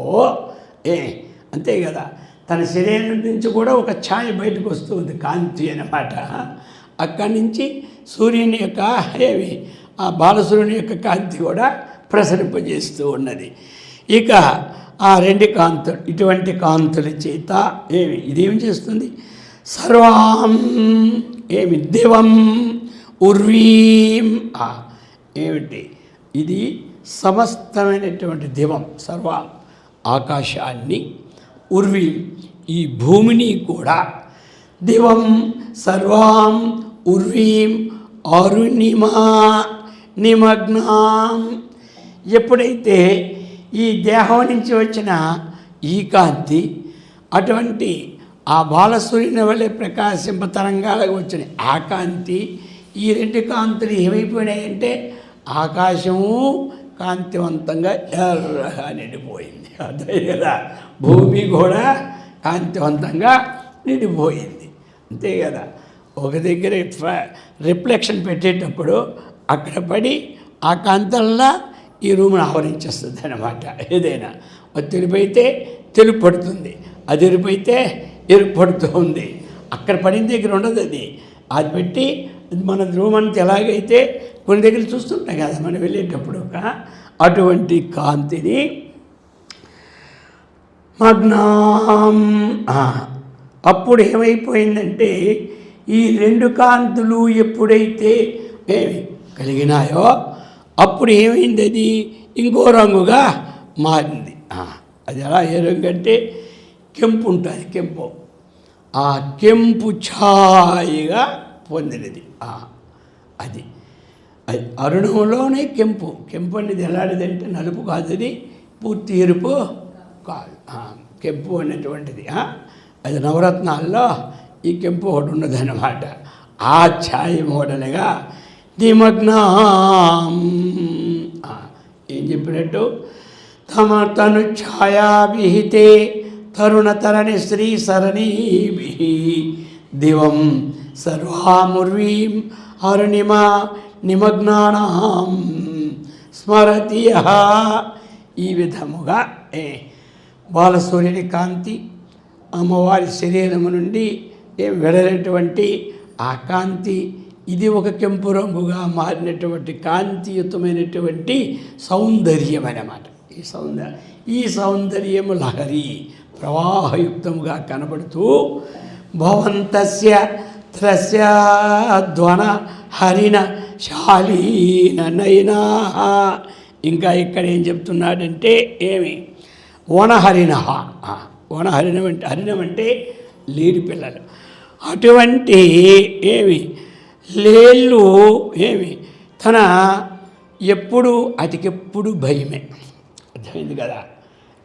అంతే కదా. తన శరీరం నుంచి కూడా ఒక ఛాయ బయటకు వస్తుంది, కాంతి అన్నమాట. అక్కడి నుంచి సూర్యుని యొక్క ఆ బాలసూర్యుని యొక్క కాంతి కూడా ప్రసరింపజేస్తూ ఉన్నది. ఇక ఆ 2 కాంతులు, ఇటువంటి కాంతుల చేత ఇదేమి చేస్తుంది? సర్వాం దివం ఉర్వీం. ఏమిటి ఇది? సమస్తమైనటువంటి దివం, సర్వం ఆకాశాన్ని, ఉర్వీం ఈ భూమిని కూడా, దివం సర్వాం ఉర్వీం అరుణిమా నిమగ్నాం. ఎప్పుడైతే ఈ దేహం నుంచి వచ్చిన ఈ కాంతి అటువంటి ఆ బాలసూర్యుని వల్లే ప్రకాశింప తరంగాలకు వచ్చిన ఆ కాంతి, ఈ 2 కాంతులు ఏమైపోయినాయంటే ఆకాశము కాంతివంతంగా ఎర్రగా నిండిపోయింది, అదే కదా. భూమి కూడా కాంతివంతంగా నిండిపోయింది, అంతే కదా. ఒక దగ్గర రిఫ్లెక్షన్ పెట్టేటప్పుడు అక్కడ పడి ఆ కాంతల్లా ఈ రూమ్ను ఆవరించేస్తుంది అన్నమాట. ఏదైనా తెలుపు అయితే తెలుపు పడుతుంది, అది ఎరుపు అయితే ఎరుపు పడుతుంది. అక్కడ పడిన దగ్గర ఉండదు, అది పెట్టి మన రూమ్ అంతా ఎలాగైతే కొన్ని దగ్గర చూస్తుంటాం కదా మనం వెళ్ళేటప్పుడు, అటువంటి కాంతిని మగ్నాం. అప్పుడు ఏమైపోయిందంటే ఈ 2 కాంతులు ఎప్పుడైతే కలిగినాయో అప్పుడు ఏమైంది? అది ఇంకో రంగుగా మారింది. అది ఎలా ఏ రంగు అంటే కెంపు ఉంటుంది, కెంపు. ఆ కెంపు ఛాయగా పొందినది. అది అరుణంలోనే కెంపు. కెంపు అనేది ఎలాంటిదంటే నలుపు కాదు, అది పూర్తి ఎరుపు కాదు. కెంపు అనేటువంటిది అది నవరత్నాల్లో ఈ కెంపు ఒకటి ఉన్నదన్నమాట. ఆ ఛాయ మోడలుగా నిమగ్నం ఏం చెప్పినట్టు తమ తను ఛాయాభిహితే తరుణతరణి శ్రీ సరణీభి దివం సర్వాముర్వీం అరుణిమా నిమగ్నానాం స్మరతి యః. ఈ విధముగా బాలసూర్యుని కాంతి అమ్మవారి శరీరము నుండి వెడలేటువంటి ఆ కాంతి, ఇది ఒక కెంపు రంగుగా మారినటువంటి కాంతియుతమైనటువంటి సౌందర్యం అన్నమాట. ఈ సౌందర్యము లహరి ప్రవాహయుక్తముగా కనబడుతూ భవంతస్య త్రస్యాధ్వన హరిణ శాలీన నయనా. ఇంకా ఇక్కడ ఏం చెప్తున్నాడంటే వనహరిణ. వనహరిణం అంటే హరిణం అంటే లేడి పిల్లలు. అటువంటి లేళ్ళు తన ఎప్పుడు అతికెప్పుడు భయమే. అర్థమైంది కదా.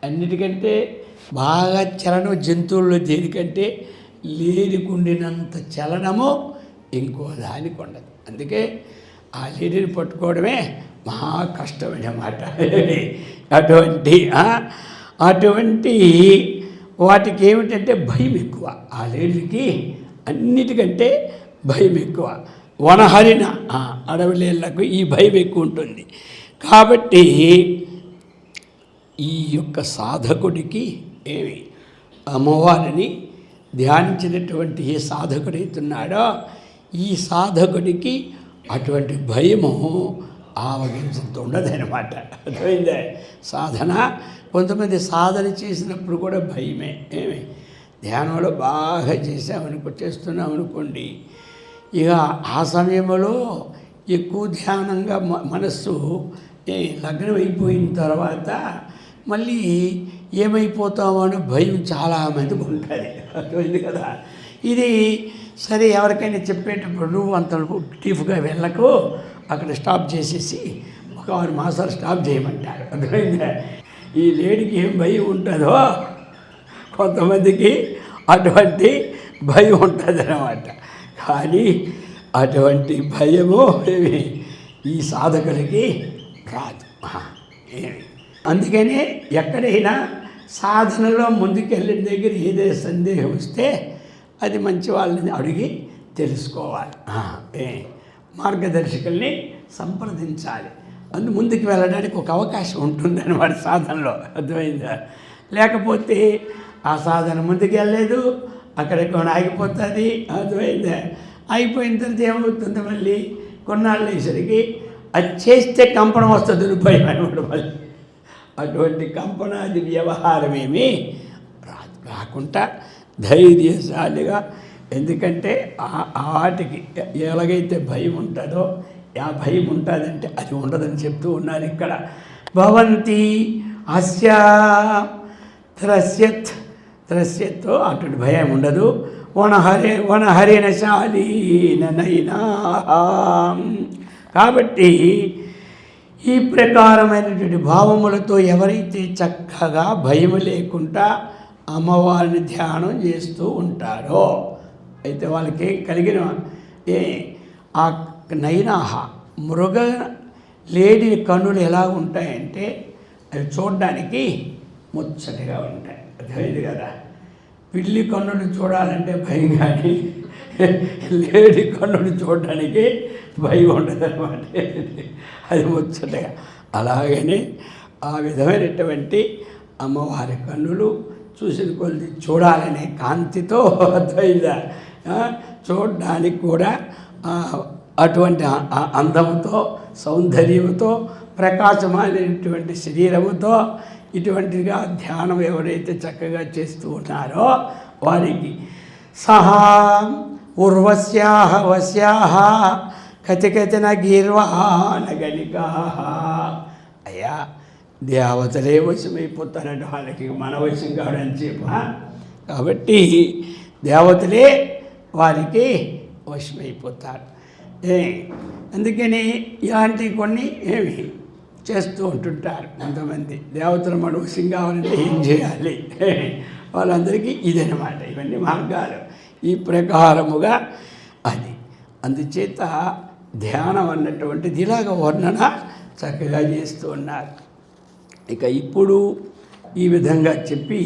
అన్నిటికంటే బాగా చలనం జంతువుల్లో దేనికంటే లేడికుండినంత చలనము ఇంకో దానికి ఉండదు. అందుకే ఆ లేడిని పట్టుకోవడమే మహా కష్టమన్నమాట. అటువంటి వాటికి ఏమిటంటే భయం ఎక్కువ. ఆ లేడికి అన్నిటికంటే భయం ఎక్కువ. వనహరిణ అడవిలేళ్లకు ఈ భయం ఎక్కువ ఉంటుంది. కాబట్టి ఈ యొక్క సాధకుడికి అమ్మవారిని ధ్యానించినటువంటి ఏ సాధకుడైతున్నాడో ఈ సాధకుడికి అటువంటి భయము ఆవగించంత ఉండదన్నమాట. అర్థమైందే. సాధన కొంతమంది సాధన చేసినప్పుడు కూడా భయమే. ధ్యానంలో బాగా చేస్తున్నామనుకోండి, ఇక ఆ సమయంలో ఎక్కువ ధ్యానంగా మనస్సు లగ్నం అయిపోయిన తర్వాత మళ్ళీ ఏమైపోతామో అని భయం చాలామందికి ఉంటుంది. అర్థమైంది కదా. ఇది సరే, ఎవరికైనా చెప్పేటప్పుడు నువ్వు అంత టీఫ్గా వెళ్ళకు, అక్కడ స్టాప్ చేసేసి ఒక 6 మాసాలు స్టాప్ చేయమంటారు. అర్థమైందా. ఈ లేడీకి ఏం భయం ఉంటుందో కొంతమందికి అటువంటి భయం ఉంటుంది అన్నమాట. కానీ అటువంటి భయము ఈ సాధకులకి రాదు. అందుకనే ఎక్కడైనా సాధనలో ముందుకెళ్ళిన దగ్గర ఏదైనా సందేహం వస్తే అది మంచి వాళ్ళని అడిగి తెలుసుకోవాలి. మార్గదర్శకుల్ని సంప్రదించాలి. ముందుకు వెళ్ళడానికి ఒక అవకాశం ఉంటుంది అన్నమాట సాధనలో. అర్థమైందా. లేకపోతే ఆ సాధన ముందుకు వెళ్ళలేదు, అక్కడెక్కడ ఆగిపోతుంది. అర్థమైందా. అయిపోయిన తర్వాత ఏమవుతుంది, మళ్ళీ కొన్నాళ్ళు వేసరికి అది చేస్తే కంపనం వస్తుంది, భయం అనమాట. మళ్ళీ అటువంటి కంపనాది వ్యవహారమేమీ రాకుండా ధైర్యశాలిగా, ఎందుకంటే వాటికి ఎలాగైతే భయం ఉంటుందో ఆ భయం ఉంటుందంటే అది ఉండదని చెప్తూ ఉన్నారు ఇక్కడ. భవంతి అస్యా త్రస్యత్తో అటువంటి భయం ఉండదు. వనహరిణ శాలీన నయనా. కాబట్టి ఈ ప్రకారమైనటువంటి భావములతో ఎవరైతే చక్కగా భయం లేకుండా అమ్మవారిని ధ్యానం చేస్తూ ఉంటారో అయితే వాళ్ళకి కలిగిన ఆ నయనాహ మృగ లేడి కన్నులు ఎలా ఉంటాయంటే అవి చూడడానికి ముచ్చటగా ఉంటాయి. అర్థమైంది కదా. పిల్లి కన్నులు చూడాలంటే భయం, కానీ లేడి కన్నులు చూడడానికి భయం ఉండదు అన్నమాట. అది ముచ్చటగా. అలాగనే ఆ విధమైనటువంటి అమ్మవారి కన్నులు చూసిన కొద్ది చూడాలనే కాంతితో అర్థమైందా చూడడానికి కూడా అటువంటి అందముతో సౌందర్యంతో ప్రకాశమైనటువంటి శరీరముతో ఇటువంటిగా ధ్యానం ఎవరైతే చక్కగా చేస్తూ ఉన్నారో వారికి సహా ఉర్వశ్యాహ వశ్యాహ కతికతిన గీర్వాణ గణికా. అయ్యా, దేవతలే వశమైపోతారంటే వాళ్ళకి మన వశం కావడం చెప్ప. కాబట్టి దేవతలే వారికి వశమైపోతారు. అందుకని ఇలాంటి కొన్ని చేస్తూ ఉంటుంటారు కొంతమంది. దేవతలు మన వశం కావాలంటే ఏం చేయాలి, వాళ్ళందరికీ ఇదనమాట. ఇవన్నీ మార్గాలు ఈ ప్రకారముగా అది. అందుచేత ధ్యానం అన్నటువంటిది ఇలాగ వర్ణన చక్కగా చేస్తూ ఉన్నారు. ఇక ఇప్పుడు ఈ విధంగా చెప్పి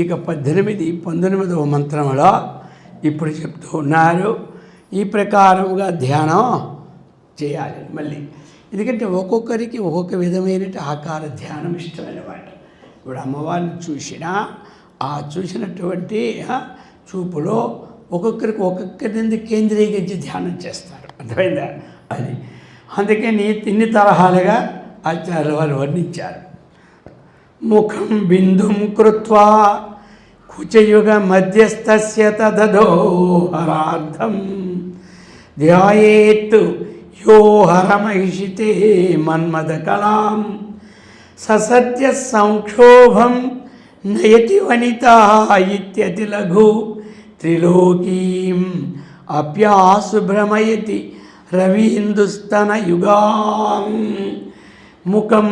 ఇక 19వ మంత్రములో ఇప్పుడు చెప్తూ ఉన్నారు. ఈ ప్రకారముగా ధ్యానం చేయాలి. మళ్ళీ ఎందుకంటే ఒక్కొక్కరికి ఒక్కొక్క విధమైన ఆకార ధ్యానం ఇష్టమైనమాట. ఇప్పుడు అమ్మవారిని చూసినా ఆ చూసినటువంటి చూపులో ఒక్కొక్కరికి ఒక్కొక్కరిని కేంద్రీకరించి ధ్యానం చేస్తారు. అర్థమైందా? అది అందుకని ఇన్ని తరహాలుగా ఆచార్యుల వారు వర్ణించారు. ముఖం బిందుం కృత్వా కుచయుగ మధ్యస్థస్య తదధోహరార్థం ధ్యాయేత్ యో హరమహిషితే మన్మథకలాం ససత్య సంక్షోభం నయతి వనితా ఇత్యతి లఘు త్రిలోకీం అప్యాసు భ్రమయతి రవీందుస్తనయుగాం. ముఖం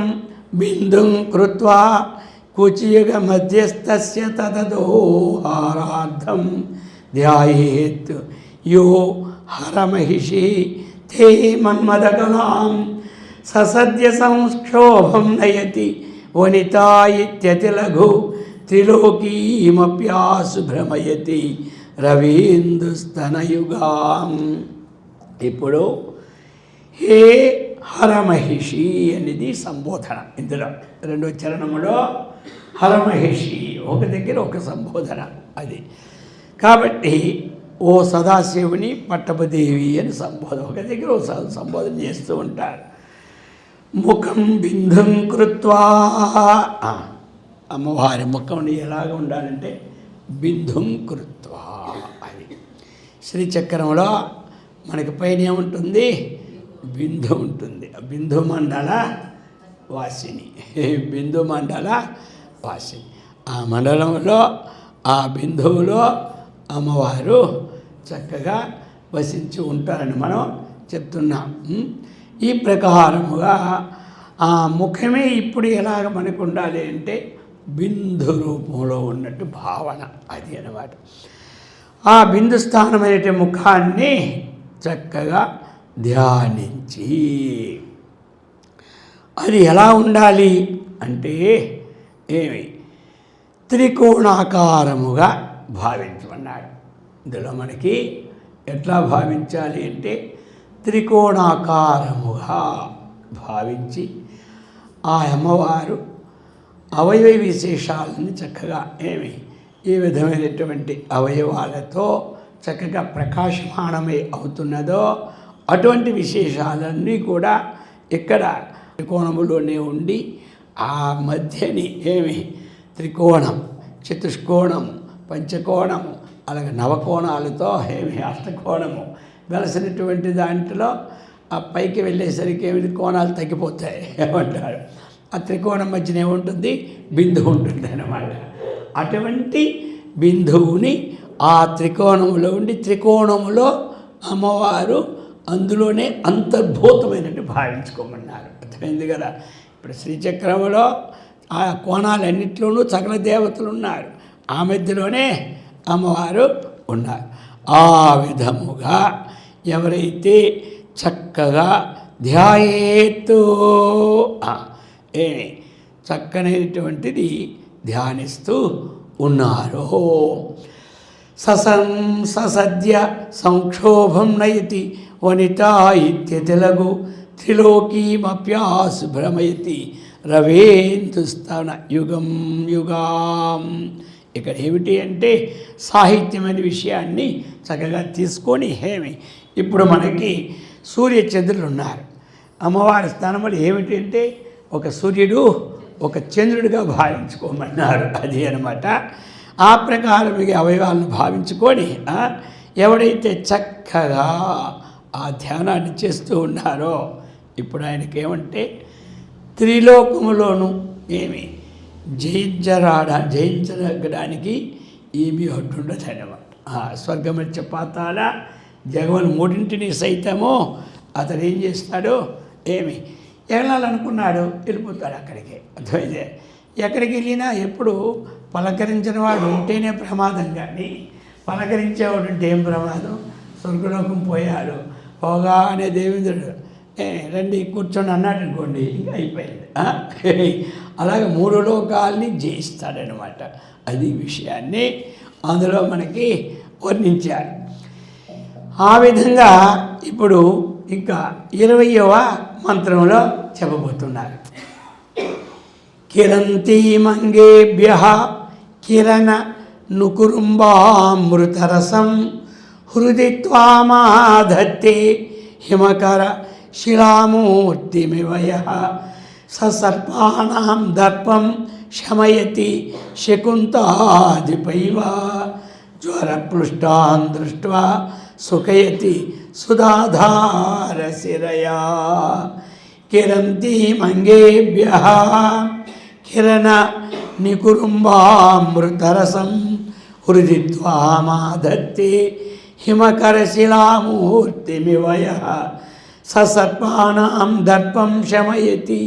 బిందుం కృత్వా కుచియుగ మధ్యస్థస్య తదధోహారార్థం ధ్యాయేత్ యో హరమహిషి తే మన్మథకలాం ససద్య సంక్షోభం నయతి వనితా ఇత్యతి లఘు త్రిలోకీమప్యాసు భ్రమయతి రవీందుస్తనయుగాం. ఇప్పుడు హే హరమహిషి అనేది సంబోధన. ఇందులో రెండో చరణములో హరమహిషి ఒక దగ్గర ఒక సంబోధన అది. కాబట్టి ఓ సదాశివుని పట్టపదేవి అని సంబోధన ఒక దగ్గర ఒక సంబోధన చేస్తూ ఉంటారు. ముఖం బిందుం కృత్వా అమ్మవారి ముఖంని ఎలాగ ఉండాలంటే బిందుం కృత్వా అది. శ్రీచక్రంలో మనకి పైన ఏముంటుంది? బిందు ఉంటుంది. బిందు మండల వాసిని, బిందు మండల వాసిని. ఆ మండలంలో ఆ బిందువులో అమ్మవారు చక్కగా వసించి ఉంటారని మనం చెప్తున్నాం. ఈ ప్రకారముగా ఆ ముఖమే ఇప్పుడు ఎలాగ మనకు ఉండాలి అంటే బిందు రూపంలో ఉన్నట్టు భావన అది అన్నమాట. ఆ బిందు స్థానమైన ముఖాన్ని చక్కగా ధ్యానించి అది ఎలా ఉండాలి అంటే ఏమి త్రికోణాకారముగా భావించమన్నాడు. ఇందులో మనకి ఎట్లా భావించాలి అంటే త్రికోణాకారముగా భావించి ఆ అమ్మవారు అవయవ విశేషాలని చక్కగా ఏ విధమైనటువంటి అవయవాలతో చక్కగా ప్రకాశమానమై అవుతున్నదో అటువంటి విశేషాలన్నీ కూడా ఇక్కడ త్రికోణములోనే ఉండి ఆ మధ్యని త్రికోణం, చతుష్కోణం, పంచకోణము, అలాగే నవకోణాలతో అష్టకోణము వెలసినటువంటి దాంట్లో ఆ పైకి వెళ్ళేసరికి కోణాలు తగ్గిపోతాయి ఏమంటారు. ఆ త్రికోణం మధ్యన ఏముంటుంది? బిందువు ఉంటుంది అన్నమాట. అటువంటి బిందువుని ఆ త్రికోణంలో ఉండి త్రికోణములో అమ్మవారు అందులోనే అంతర్భూతమైనట్టు భావించుకోమన్నారు. అర్థమైంది కదా? ఇప్పుడు శ్రీచక్రములో ఆ కోణాలన్నింటిలోనూ సకల దేవతలు ఉన్నారు, ఆ మధ్యలోనే అమ్మవారు ఉన్నారు. ఆ విధముగా ఎవరైతే చక్కగా ధ్యాయేతో చక్కనైనటువంటిది ధ్యానిస్తూ ఉన్నారో ససద్య సంక్షోభం నయతి వనితా ఇత్యతి లఘు త్రిలోకీమప్యాసు భ్రమయతి రవేందుస్తన యుగం యుగాం. ఇక్కడ ఏమిటి అంటే సాహిత్యమైన విషయాన్ని చక్కగా తీసుకొని ఇప్పుడు మనకి సూర్యచంద్రులు ఉన్నారు. అమ్మవారి స్థానంలో ఏమిటి అంటే ఒక సూర్యుడు ఒక చంద్రుడిగా భావించుకోమన్నారు. అది అన్నమాట. ఆ ప్రకారం అవయవాలను భావించుకొని ఎవడైతే చక్కగా ఆ ధ్యానాన్ని చేస్తూ ఉన్నారో ఇప్పుడు ఆయనకి ఏమంటే త్రిలోకములోను జయించడానికి ఏమీ అడ్డుండదు అన్నమాట. స్వర్గమత్య పాతాల జగవన్ మూడింటిని సైతము అతడు ఏం చేస్తాడు వెళ్ళాలనుకున్నాడు వెళ్ళిపోతాడు అక్కడికి. అర్థమైందే? ఎక్కడికి వెళ్ళినా ఎప్పుడు పలకరించిన వాడు ఉంటేనే ప్రమాదం, కానీ పలకరించేవాడు ఉంటే ఏం ప్రమాదం? స్వర్గలోకం పోయాడు పోగానే దేవేంద్రుడు రండి కూర్చొని అన్నాడు అనుకోండి ఇంకా అయిపోయింది. అలాగే 3 లోకాల్ని జయిస్తాడనమాట. అది విషయాన్ని అందులో మనకి వర్ణించారు. ఆ విధంగా ఇప్పుడు ఇంకా 20వ మంత్రంలో చెప్పబోతున్నారు. కిరంతి మంగేభ్య కిరణ నుకురుంబామృతరసం హృది త్వామాధత్తే హిమకర శిలామూర్తిమివయ ససర్పాణాం దర్పం శమయతి శకుంతాదిపైవ జ్వరపృష్టాన్ దృష్ట్వా సుఖయతి సుధాధారశిరయా కిరంతి మంగేభ్య కిరణ నికురుంబామృతరసం హృది త్వామాధత్తే హిమకరశిలామూర్తిమివయ ససర్పాణాం దర్పం శమయతి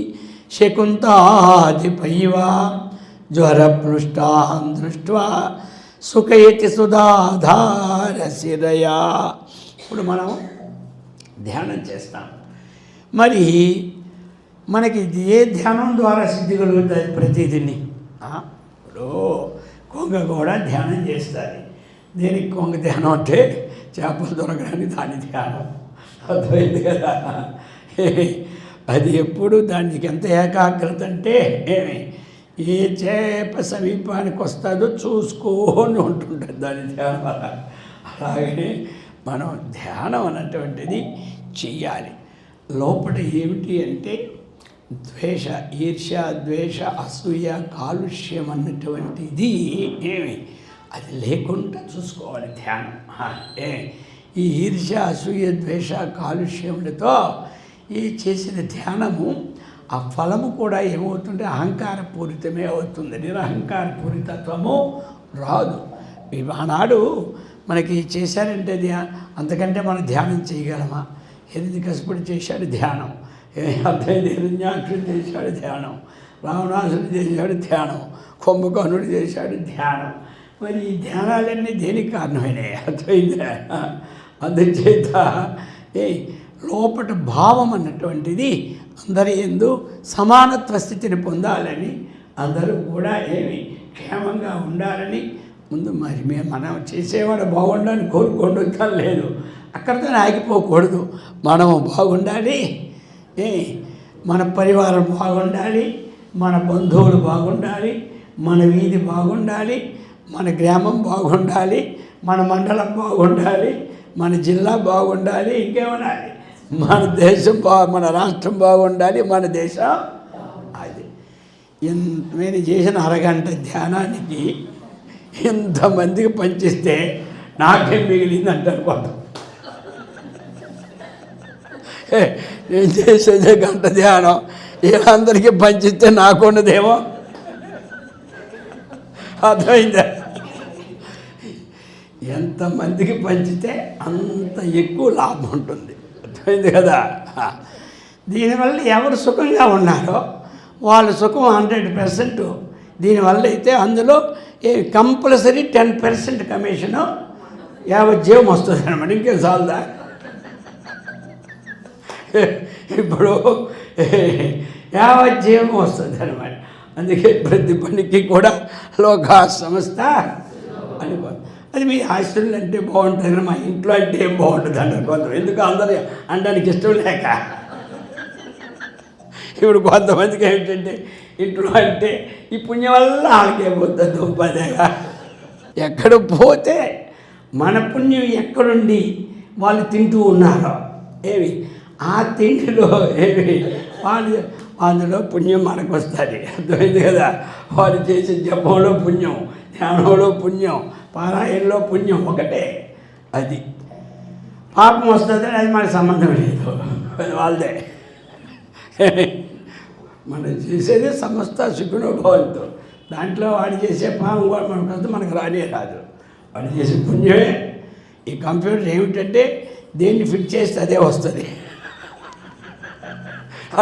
శకుంతాదిపైవ జ్వరపృష్టాం దృష్ట్వా సుఖయతి సుధాధారశిరయా. ఇప్పుడు మనం ధ్యానం చేస్తాం. మరి మనకి ఏ ధ్యానం ద్వారా సిద్ధి కలుగుతుంది? ప్రతిదిని ఇప్పుడు కొంగ కూడా ధ్యానం చేస్తుంది. దేనికి కొంగ ధ్యానం అంటే చేపలు దొరకడానికి దాని ధ్యానం. అర్థమైంది కదా? అది ఎప్పుడు దానికి ఎంత ఏకాగ్రత అంటే ఏ చేప సమీపానికి వస్తుందో చూసుకొని ఉంటుంటుంది దాని ధ్యానం. అలాగే మనం ధ్యానం అన్నటువంటిది చెయ్యాలి. లోపల ఏమిటి అంటే ద్వేష, ఈర్ష్య, ద్వేష, అసూయ, కాలుష్యం అన్నటువంటిది అది లేకుండా చూసుకోవాలి ధ్యానం. ఈ ఈర్ష్య, అసూయ, ద్వేష, కాలుష్యములతో ఈ చేసిన ధ్యానము ఆ ఫలము కూడా ఏమవుతుంటే అహంకారపూరితమే అవుతుంది. నిరహంకారపూరితత్వము రాదు. ఆనాడు మనకి చేశారంటే అంతకంటే మనం ధ్యానం చేయగలమా? హిరణ్యకశిపుడు చేశాడు ధ్యానం, అర్థమైంది. హిరణ్యాక్షుడు చేశాడు ధ్యానం, రావణాసుడు చేశాడు ధ్యానం, కుంభకర్ణుడు చేశాడు ధ్యానం. మరి ఈ ధ్యానాలన్నీ దేనికి కారణమైనాయి? అర్థమైందా? అందుచేత లోపట భావం అన్నటువంటిది అందరి యందు సమానత్వ స్థితిని పొందాలని, అందరూ కూడా క్షేమంగా ఉండాలని ముందు మరి మనం చేసేవాడు బాగుండాలని కోరుకోవడం లేదు, అక్కడితో ఆగిపోకూడదు. మనం బాగుండాలి, మన పరివారం బాగుండాలి, మన బంధువులు బాగుండాలి, మన వీధి బాగుండాలి, మన గ్రామం బాగుండాలి, మన మండలం బాగుండాలి, మన జిల్లా బాగుండాలి, ఇంకేమనాలి మన దేశం మన రాష్ట్రం బాగుండాలి, మన దేశం. అది నేను చేసిన అరగంట ధ్యానానికి ఇంతమందికి పనిచేస్తే నాకేం మిగిలింది అంటారు కొంత. నేను చేసేదే గంట ధ్యానం, వీళ్ళందరికీ పనిచేస్తే నాకున్నదేమో. అర్థమైందా? ఎంతమందికి పంచితే అంత ఎక్కువ లాభం ఉంటుంది. అర్థమైంది కదా? దీనివల్ల ఎవరు సుఖంగా ఉన్నారో వాళ్ళ సుఖం 100%. దీనివల్ల అయితే అందులో కంపల్సరీ 10% కమిషను యావజ్జీవం వస్తుంది అనమాట. ఇంకేం చాలదా? ఇప్పుడు యావజ్జీవం వస్తుంది అనమాట. అందుకే ప్రతి పనికి కూడా లోకా సంస్థ అనుకో. అది మీ హాస్టల్ అంటే బాగుంటుంది, మా ఇంట్లో అంటే ఏం బాగుంటుంది అంటారు కొంత. ఎందుకు అందరూ అనడానికి ఇష్టం లేక. ఇప్పుడు కొంతమందికి ఏమిటంటే ఇంట్లో అంటే ఈ పుణ్యం వల్ల వాళ్ళకేమవుతుంది పదేగా. ఎక్కడ పోతే మన పుణ్యం ఎక్కడుండి వాళ్ళు తింటూ ఉన్నారో ఆ తిండిలో వాళ్ళు అందులో పుణ్యం మనకు వస్తుంది. అర్థమైంది కదా? వాళ్ళు చేసే జపంలో పుణ్యం, ధ్యానంలో పుణ్యం, పారాయణలో పుణ్యం ఒకటే. అది పాపం వస్తుంది, అది మనకు సంబంధం లేదు, అది వాళ్ళదే. మనం చేసేది సమస్త సుఖినో భవంతు. దాంట్లో వాడు చేసే పాపం కూడా మనకు వస్తే మనకు రానే రాదు. వాడు చేసే పుణ్యమే. ఈ కంప్యూటర్ ఏమిటంటే దేన్ని ఫిట్ చేస్తే అదే వస్తుంది.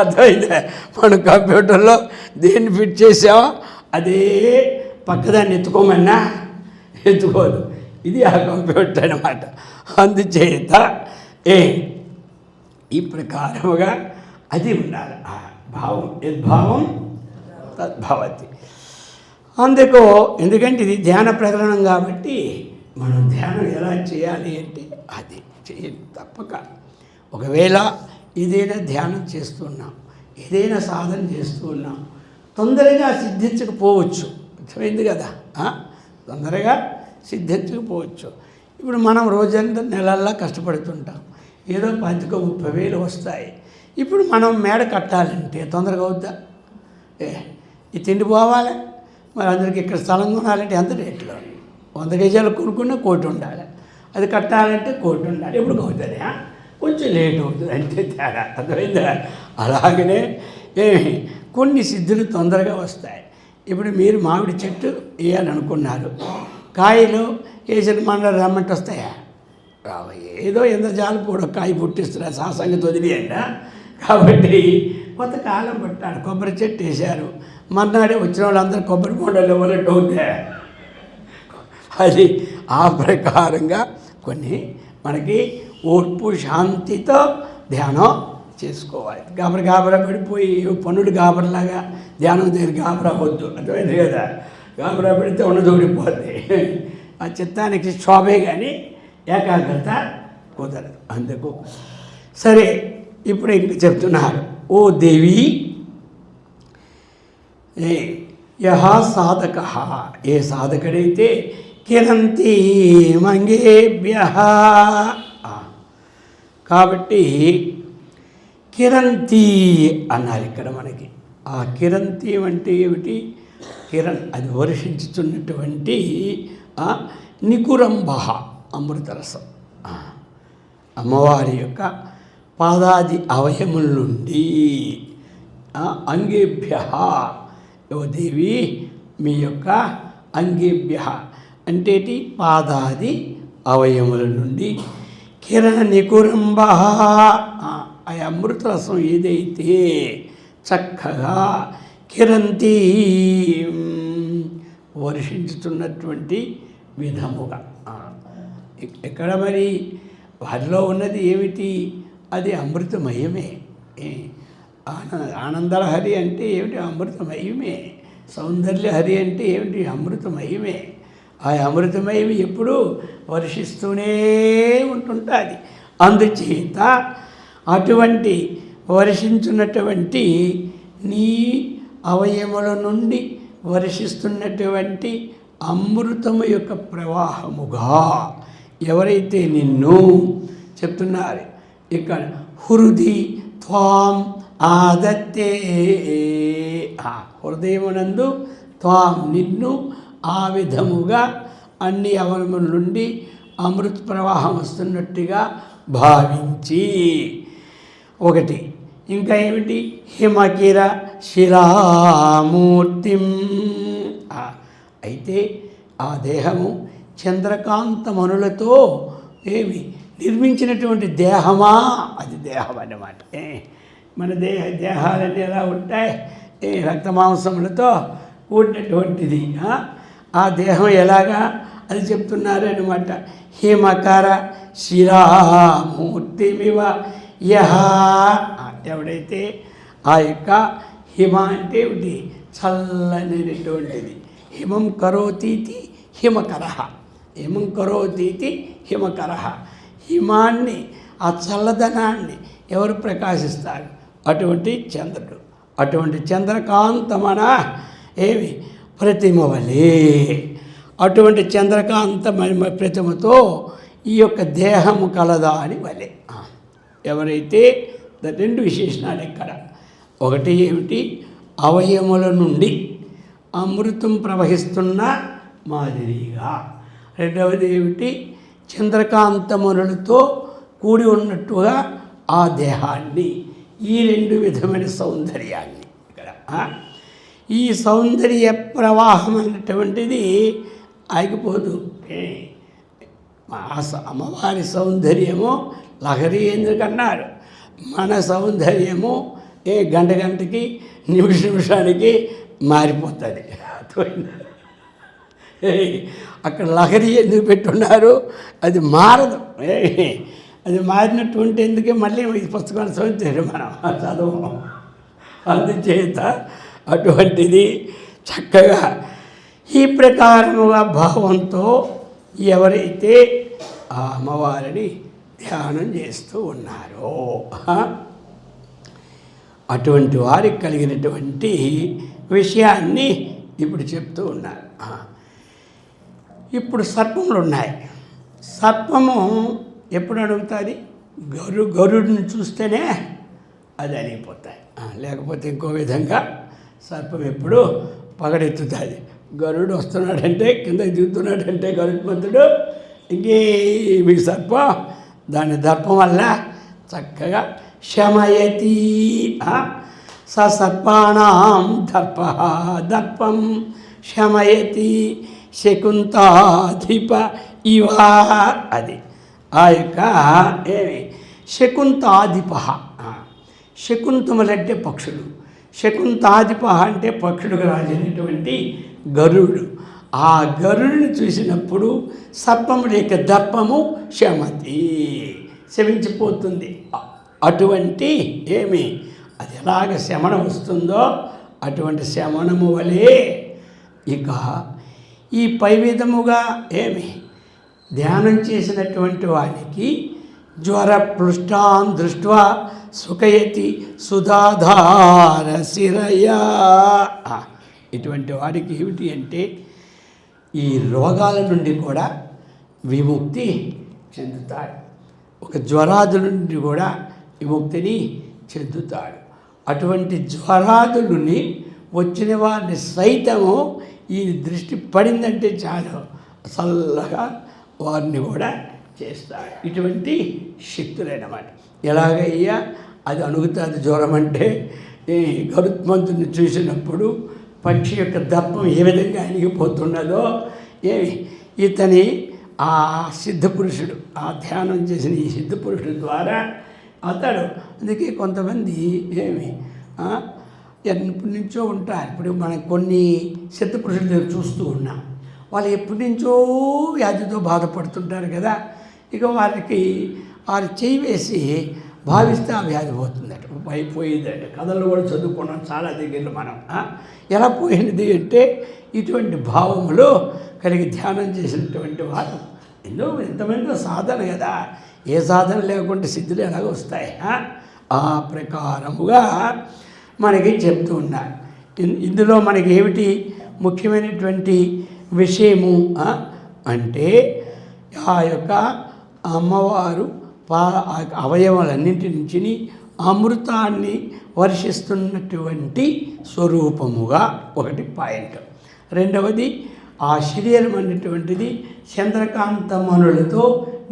అర్థమైందా? మనం కంప్యూటర్లో దేన్ని ఫిట్ చేసామో అదే పక్కదాన్ని ఎత్తుకోమన్నా ఎత్తుకోదు. ఇది ఆ కంప్యూటర్ అన్నమాట. అందుచేత ఈ ప్రకారముగా అది ఉండాలి. ఆ భావం యద్భావం తద్భవతి. ఎందుకంటే ఇది ధ్యాన ప్రకరణం కాబట్టి మనం ధ్యానం ఎలా చేయాలి అంటే అది చేయాలి తప్పక. ఒకవేళ ఏదైనా ధ్యానం చేస్తున్నాం, ఏదైనా సాధన చేస్తూ ఉన్నాం, తొందరగా సిద్ధించకపోవచ్చు. అర్థమైంది కదా, తొందరగా సిద్ధించకపోవచ్చు. ఇప్పుడు మనం రోజంతా నెలల్లా కష్టపడుతుంటాం, ఏదో 25,000 వస్తాయి. ఇప్పుడు మనం మేడ కట్టాలంటే తొందరగా అవుద్దా? ఈ తిండి పోవాలి, మరి అందరికి ఇక్కడ స్థలం కొనాలంటే ఎంత రేట్లో? 100 గజాలు కొనుక్కున్న 1 కోటి ఉండాలి, అది కట్టాలంటే 1 కోటి ఉండాలి. ఎప్పుడు అవుతుంది? కొంచెం లేట్ అవుతుంది, అంతే తేడా. అర్థమైందా? అలాగనే కొన్ని సిద్ధులు తొందరగా వస్తాయి. ఇప్పుడు మీరు మామిడి చెట్టు వేయాలనుకున్నారు, కాయలు వేసిన మన రమ్మంటే వస్తాయా? రావు. ఏదో ఎంద్రజాలు కూడా కాయ పుట్టిస్తున్నారు, ఆ సంగతి వదిలేయండి. కాబట్టి కొంతకాలం పట్టాడు. కొబ్బరి చెట్టు వేశారు, మర్నాడే వచ్చిన వాళ్ళందరూ కొబ్బరి బొండలు ఇవ్వనట్టు అవుతాయి. అది ఆ ప్రకారంగా కొన్ని మనకి ఓర్పు శాంతితో ధ్యానం చేసుకోవాలి. గాబరా పడిపోయి పనుడు గాబరలాగా ధ్యానం దగ్గర గాబరా వద్దు. అర్థమైంది కదా? గాబరా పెడితే ఉన్నదోడిపోద్ది. ఆ చిత్తానికి శోభే కానీ ఏకాగ్రత కుదరదు. అందుకు సరే, ఇప్పుడు ఇంక చెప్తున్నారు, ఓ దేవి యహ సాధక, ఏ సాధకుడైతే కిరంతి మంగేభ్య. కాబట్టి కిరంతి అన్నారు ఇక్కడ మనకి. ఆ కిరంతి అంటే ఏమిటి? కిరణ్ అది వర్షించుతున్నటువంటి నికురంభ అమృతరసం, అమ్మవారి యొక్క పాదాది అవయముల నుండి అంగేభ్య, ఓ దేవి మీ యొక్క అంగేభ్య అంటే పాదాది అవయముల నుండి కిరణ నికురంభ, ఆ అమృతరసం ఏదైతే చక్కగా కిరంతి వర్షించుతున్నటువంటి విధముగా. ఎక్కడ మరి వారిలో ఉన్నది ఏమిటి? అది అమృతమయమే. ఆనందలహరి అంటే ఏమిటి? అమృతమయమే. సౌందర్యహరి అంటే ఏమిటి? అమృతమయమే. ఆ అమృతమయమి ఎప్పుడూ వర్షిస్తూనే ఉంటుంటుంది. అందుచేత అటువంటి వర్షించున్నటువంటి నీ అవయముల నుండి వర్షిస్తున్నటువంటి అమృతము యొక్క ప్రవాహముగా ఎవరైతే నిన్ను చెప్తున్నారు ఇక్కడ, హృది త్వాం ఆదత్తే, హృదయమునందు త్వాం నిన్ను ఆ విధముగా అన్ని అవయముల నుండి అమృత ప్రవాహం వస్తున్నట్టుగా భావించి, ఒకటి ఇంకా ఏమిటి? హిమకిర శిలామూర్తిం, అయితే ఆ దేహము చంద్రకాంతమనులతో నిర్మించినటువంటి దేహమా? అది దేహం అన్నమాట. మన దేహాలన్నీ ఎలా ఉంటాయి? రక్తమాంసములతో కూడినటువంటిది. ఆ దేహం ఎలాగా అది చెప్తున్నారు అన్నమాట. హిమకర శిరామూర్తిమివ యహ, ఎవడైతే ఆ యొక్క హిమ అంటే ఏమిటి? చల్లనిటువంటిది. హిమం కరోతీతి హిమకర, హిమం కరోతీతి హిమకర. హిమాన్ని, ఆ చల్లదనాన్ని ఎవరు ప్రకాశిస్తారు? అటువంటి చంద్రుడు. అటువంటి చంద్రకాంతమన ప్రతిమ వలే, అటువంటి చంద్రకాంత ప్రతిమతో ఈ యొక్క దేహము కలదా అని వలే. ఎవరైతే 2 విశేషణాలు ఇక్కడ. ఒకటి ఏమిటి? అవయముల నుండి అమృతం ప్రవహిస్తున్న మాదిరిగా. రెండవది ఏమిటి? చంద్రకాంతములతో కూడి ఉన్నట్టుగా ఆ దేహాన్ని. ఈ 2 విధమైన సౌందర్యాన్ని ఇక్కడ. ఈ సౌందర్య ప్రవాహం అన్నటువంటిది ఆగిపోదు. అమ్మవారి సౌందర్యము లహరి ఎందుకన్నారు? మన సౌందర్యము గంట గంటకి నిమిషానికి మారిపోతుంది. అక్కడ లహరి ఎందుకు పెట్టున్నారు? అది మారదు. అది మారినటువంటి ఎందుకే మళ్ళీ ఈ పుస్తకాన్ని చదువుతారు మనం చదువు. అందుచేత అటువంటిది చక్కగా ఈ ప్రకారముగా భావంతో ఎవరైతే ఆ అమ్మవారిని ధ్యానం చేస్తూ ఉన్నారో అటువంటి వారికి కలిగినటువంటి విషయాన్ని ఇప్పుడు చెప్తూ ఉన్నారు. ఇప్పుడు సర్పములు ఉన్నాయి. సర్పము ఎప్పుడు అడుగుతుంది? గరుడిని చూస్తేనే అది అడిగిపోతాయి. లేకపోతే ఇంకో విధంగా సర్పం ఎప్పుడు పగడెత్తుతుంది. గరుడు వస్తున్నాడంటే కిందకి దిగుతున్నాడంటే గరుత్మంతుడు ఇంకే సర్పం దాని దర్పం వల్ల చక్కగా శమయతి. సర్పాణం దర్పం శమయతి శకుంతాధిప ఇవ. అది ఆ యొక్క ఏమి శకుంతాధిప. శకుంతములంటే పక్షులు, శకుంతాధిప అంటే పక్షులకు రాజైనటువంటి గరుడు. ఆ గరుడిని చూసినప్పుడు సర్పముల యొక్క దర్పము శమతి, శమించిపోతుంది. అటువంటి ఏమి అది ఎలాగ శమనం వస్తుందో అటువంటి శమనము వలె ఇక ఈ పై విధముగా ఏమి ధ్యానం చేసినటువంటి వానికి జ్వర పృష్టాన్ దృష్ట్వా సుఖయతి సుధాధార శిరయా. ఇటువంటి వాడికి ఏమిటి అంటే ఈ రోగాల నుండి కూడా విముక్తి చెందుతాడు. ఒక జ్వరాదుల నుండి కూడా విముక్తిని చెందుతాడు. అటువంటి జ్వరాదులని వచ్చిన వారిని సైతము ఈ దృష్టి పడిందంటే చాలు చల్లగా వారిని కూడా చేస్తాడు. ఇటువంటి శక్తులైనమాట. ఎలాగయ్యా అది అణుగుతుంది జ్వరం అంటే గరుత్మంతుని చూసినప్పుడు పక్షి యొక్క దర్పం ఏ విధంగా అణిగిపోతున్నదో ఇతని ఆ సిద్ధపురుషుడు ఆ ధ్యానం చేసిన ఈ సిద్ధపురుషుడు ద్వారా అతడు అందుకే కొంతమంది ఎప్పటి నుంచో ఉంటారు. ఇప్పుడు మనం కొన్ని సిద్ధపురుషుల దగ్గర చూస్తూ ఉన్నాం. వాళ్ళు ఎప్పటి నుంచో వ్యాధితో బాధపడుతుంటారు కదా. ఇక వారికి వారు చేయి వేసి భావిస్తే ఆ వ్యాధి పోతుందట, అయిపోయిందట. కథలు కూడా చదువుకున్నాం చాలా దగ్గరలో మనం. ఎలా పోయినది అంటే ఇటువంటి భావములు కలిగి ధ్యానం చేసినటువంటి వారు ఎంతమంది సాధన కదా. ఏ సాధన లేకుండా సిద్ధులు ఎలాగ వస్తాయి? ఆ ప్రకారముగా మనకి చెప్తూ ఉన్నారు. ఇందులో మనకి ఏమిటి ముఖ్యమైనటువంటి విషయము అంటే ఆ యొక్క అమ్మవారు అవయవాలన్నింటి నుంచి అమృతాన్ని వర్షిస్తున్నటువంటి స్వరూపముగా ఒకటి పాయింట్. రెండవది ఆ శరీరం అనేటువంటిది చంద్రకాంతమణులతో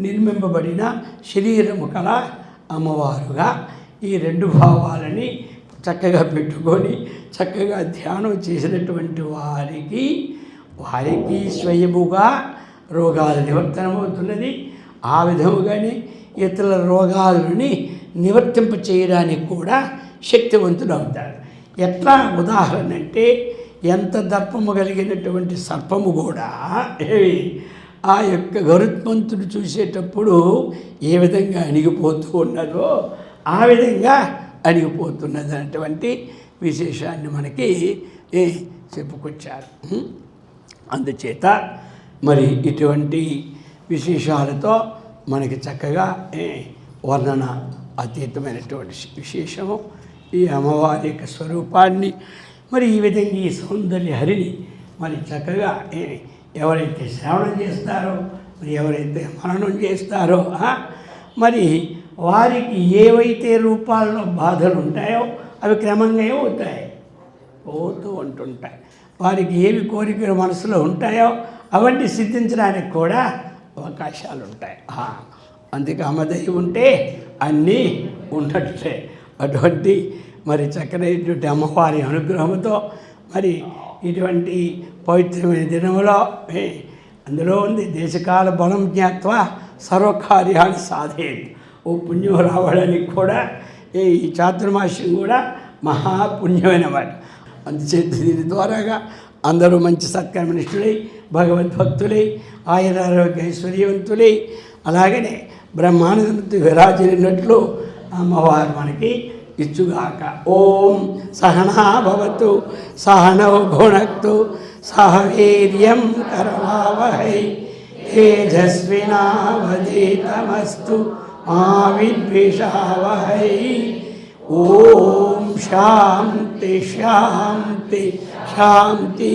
నిర్మింపబడిన శరీరము కల అమ్మవారుగా ఈ రెండు భావాలని చక్కగా పెట్టుకొని చక్కగా ధ్యానం చేసినటువంటి వారికి స్వయముగా రోగాల నివర్తనమవుతున్నది. ఆ విధముగానే ఇతరుల రోగాలని నివర్తింప చేయడానికి కూడా శక్తివంతుడు అవుతాడు. ఎట్లా ఉదాహరణ అంటే ఎంత దర్పము కలిగినటువంటి సర్పము కూడా ఆ యొక్క గరుత్మంతుడు చూసేటప్పుడు ఏ విధంగా అణిగిపోతూ ఉన్నదో ఆ విధంగా అణిగిపోతున్నది అనేటువంటి విశేషాన్ని మనకి చెప్పుకొచ్చారు. అందుచేత మరి ఇటువంటి విశేషాలతో మనకి చక్కగా వర్ణన అతీతమైనటువంటి విశేషము ఈ అమ్మవారి యొక్క స్వరూపాన్ని మరి ఈ విధంగా ఈ సౌందర్య హరిని మరి చక్కగా ఎవరైతే శ్రవణం చేస్తారో మరి ఎవరైతే మననం చేస్తారో మరి వారికి ఏవైతే రూపాల్లో బాధలు ఉంటాయో అవి క్రమంగా ఏమవుతాయి పోతూ ఉంటుంటాయి. వారికి ఏవి కోరికలు మనసులో ఉంటాయో అవన్నీ సిద్ధించడానికి కూడా అవకాశాలు ఉంటాయి. అందుకే అమ్మదయ్య ఉంటే అన్నీ ఉన్నట్టే. అటువంటి మరి చక్కనైనటువంటి అమ్మవారి అనుగ్రహంతో మరి ఇటువంటి పవిత్రమైన దినములో అందులో ఉంది దేశకాల బలం జ్ఞాత్వ సర్వకార్యాన్ని సాధేది. ఓ పుణ్యం రావడానికి కూడా ఈ చాతుర్మాస్యం కూడా మహాపుణ్యమైన వాడు. అందుచేత దీని ద్వారాగా అందరూ మంచి సత్కర్మనిష్ఠులై భగవద్భక్తులై ఆయురారోగ్య ఐశ్వర్యవంతులై అలాగనే బ్రహ్మానందమూర్తి విరాజిల్లినట్లు అమ్మవారు మనకి ఇచ్చుగాక. ఓం సహనా భవతు సహనౌ భునక్తు సహ వీర్యం కరవావహై తేజస్వినావధీతమస్తు మా విద్విషావహై. ఓం శాంతి శాంతి శాంతి.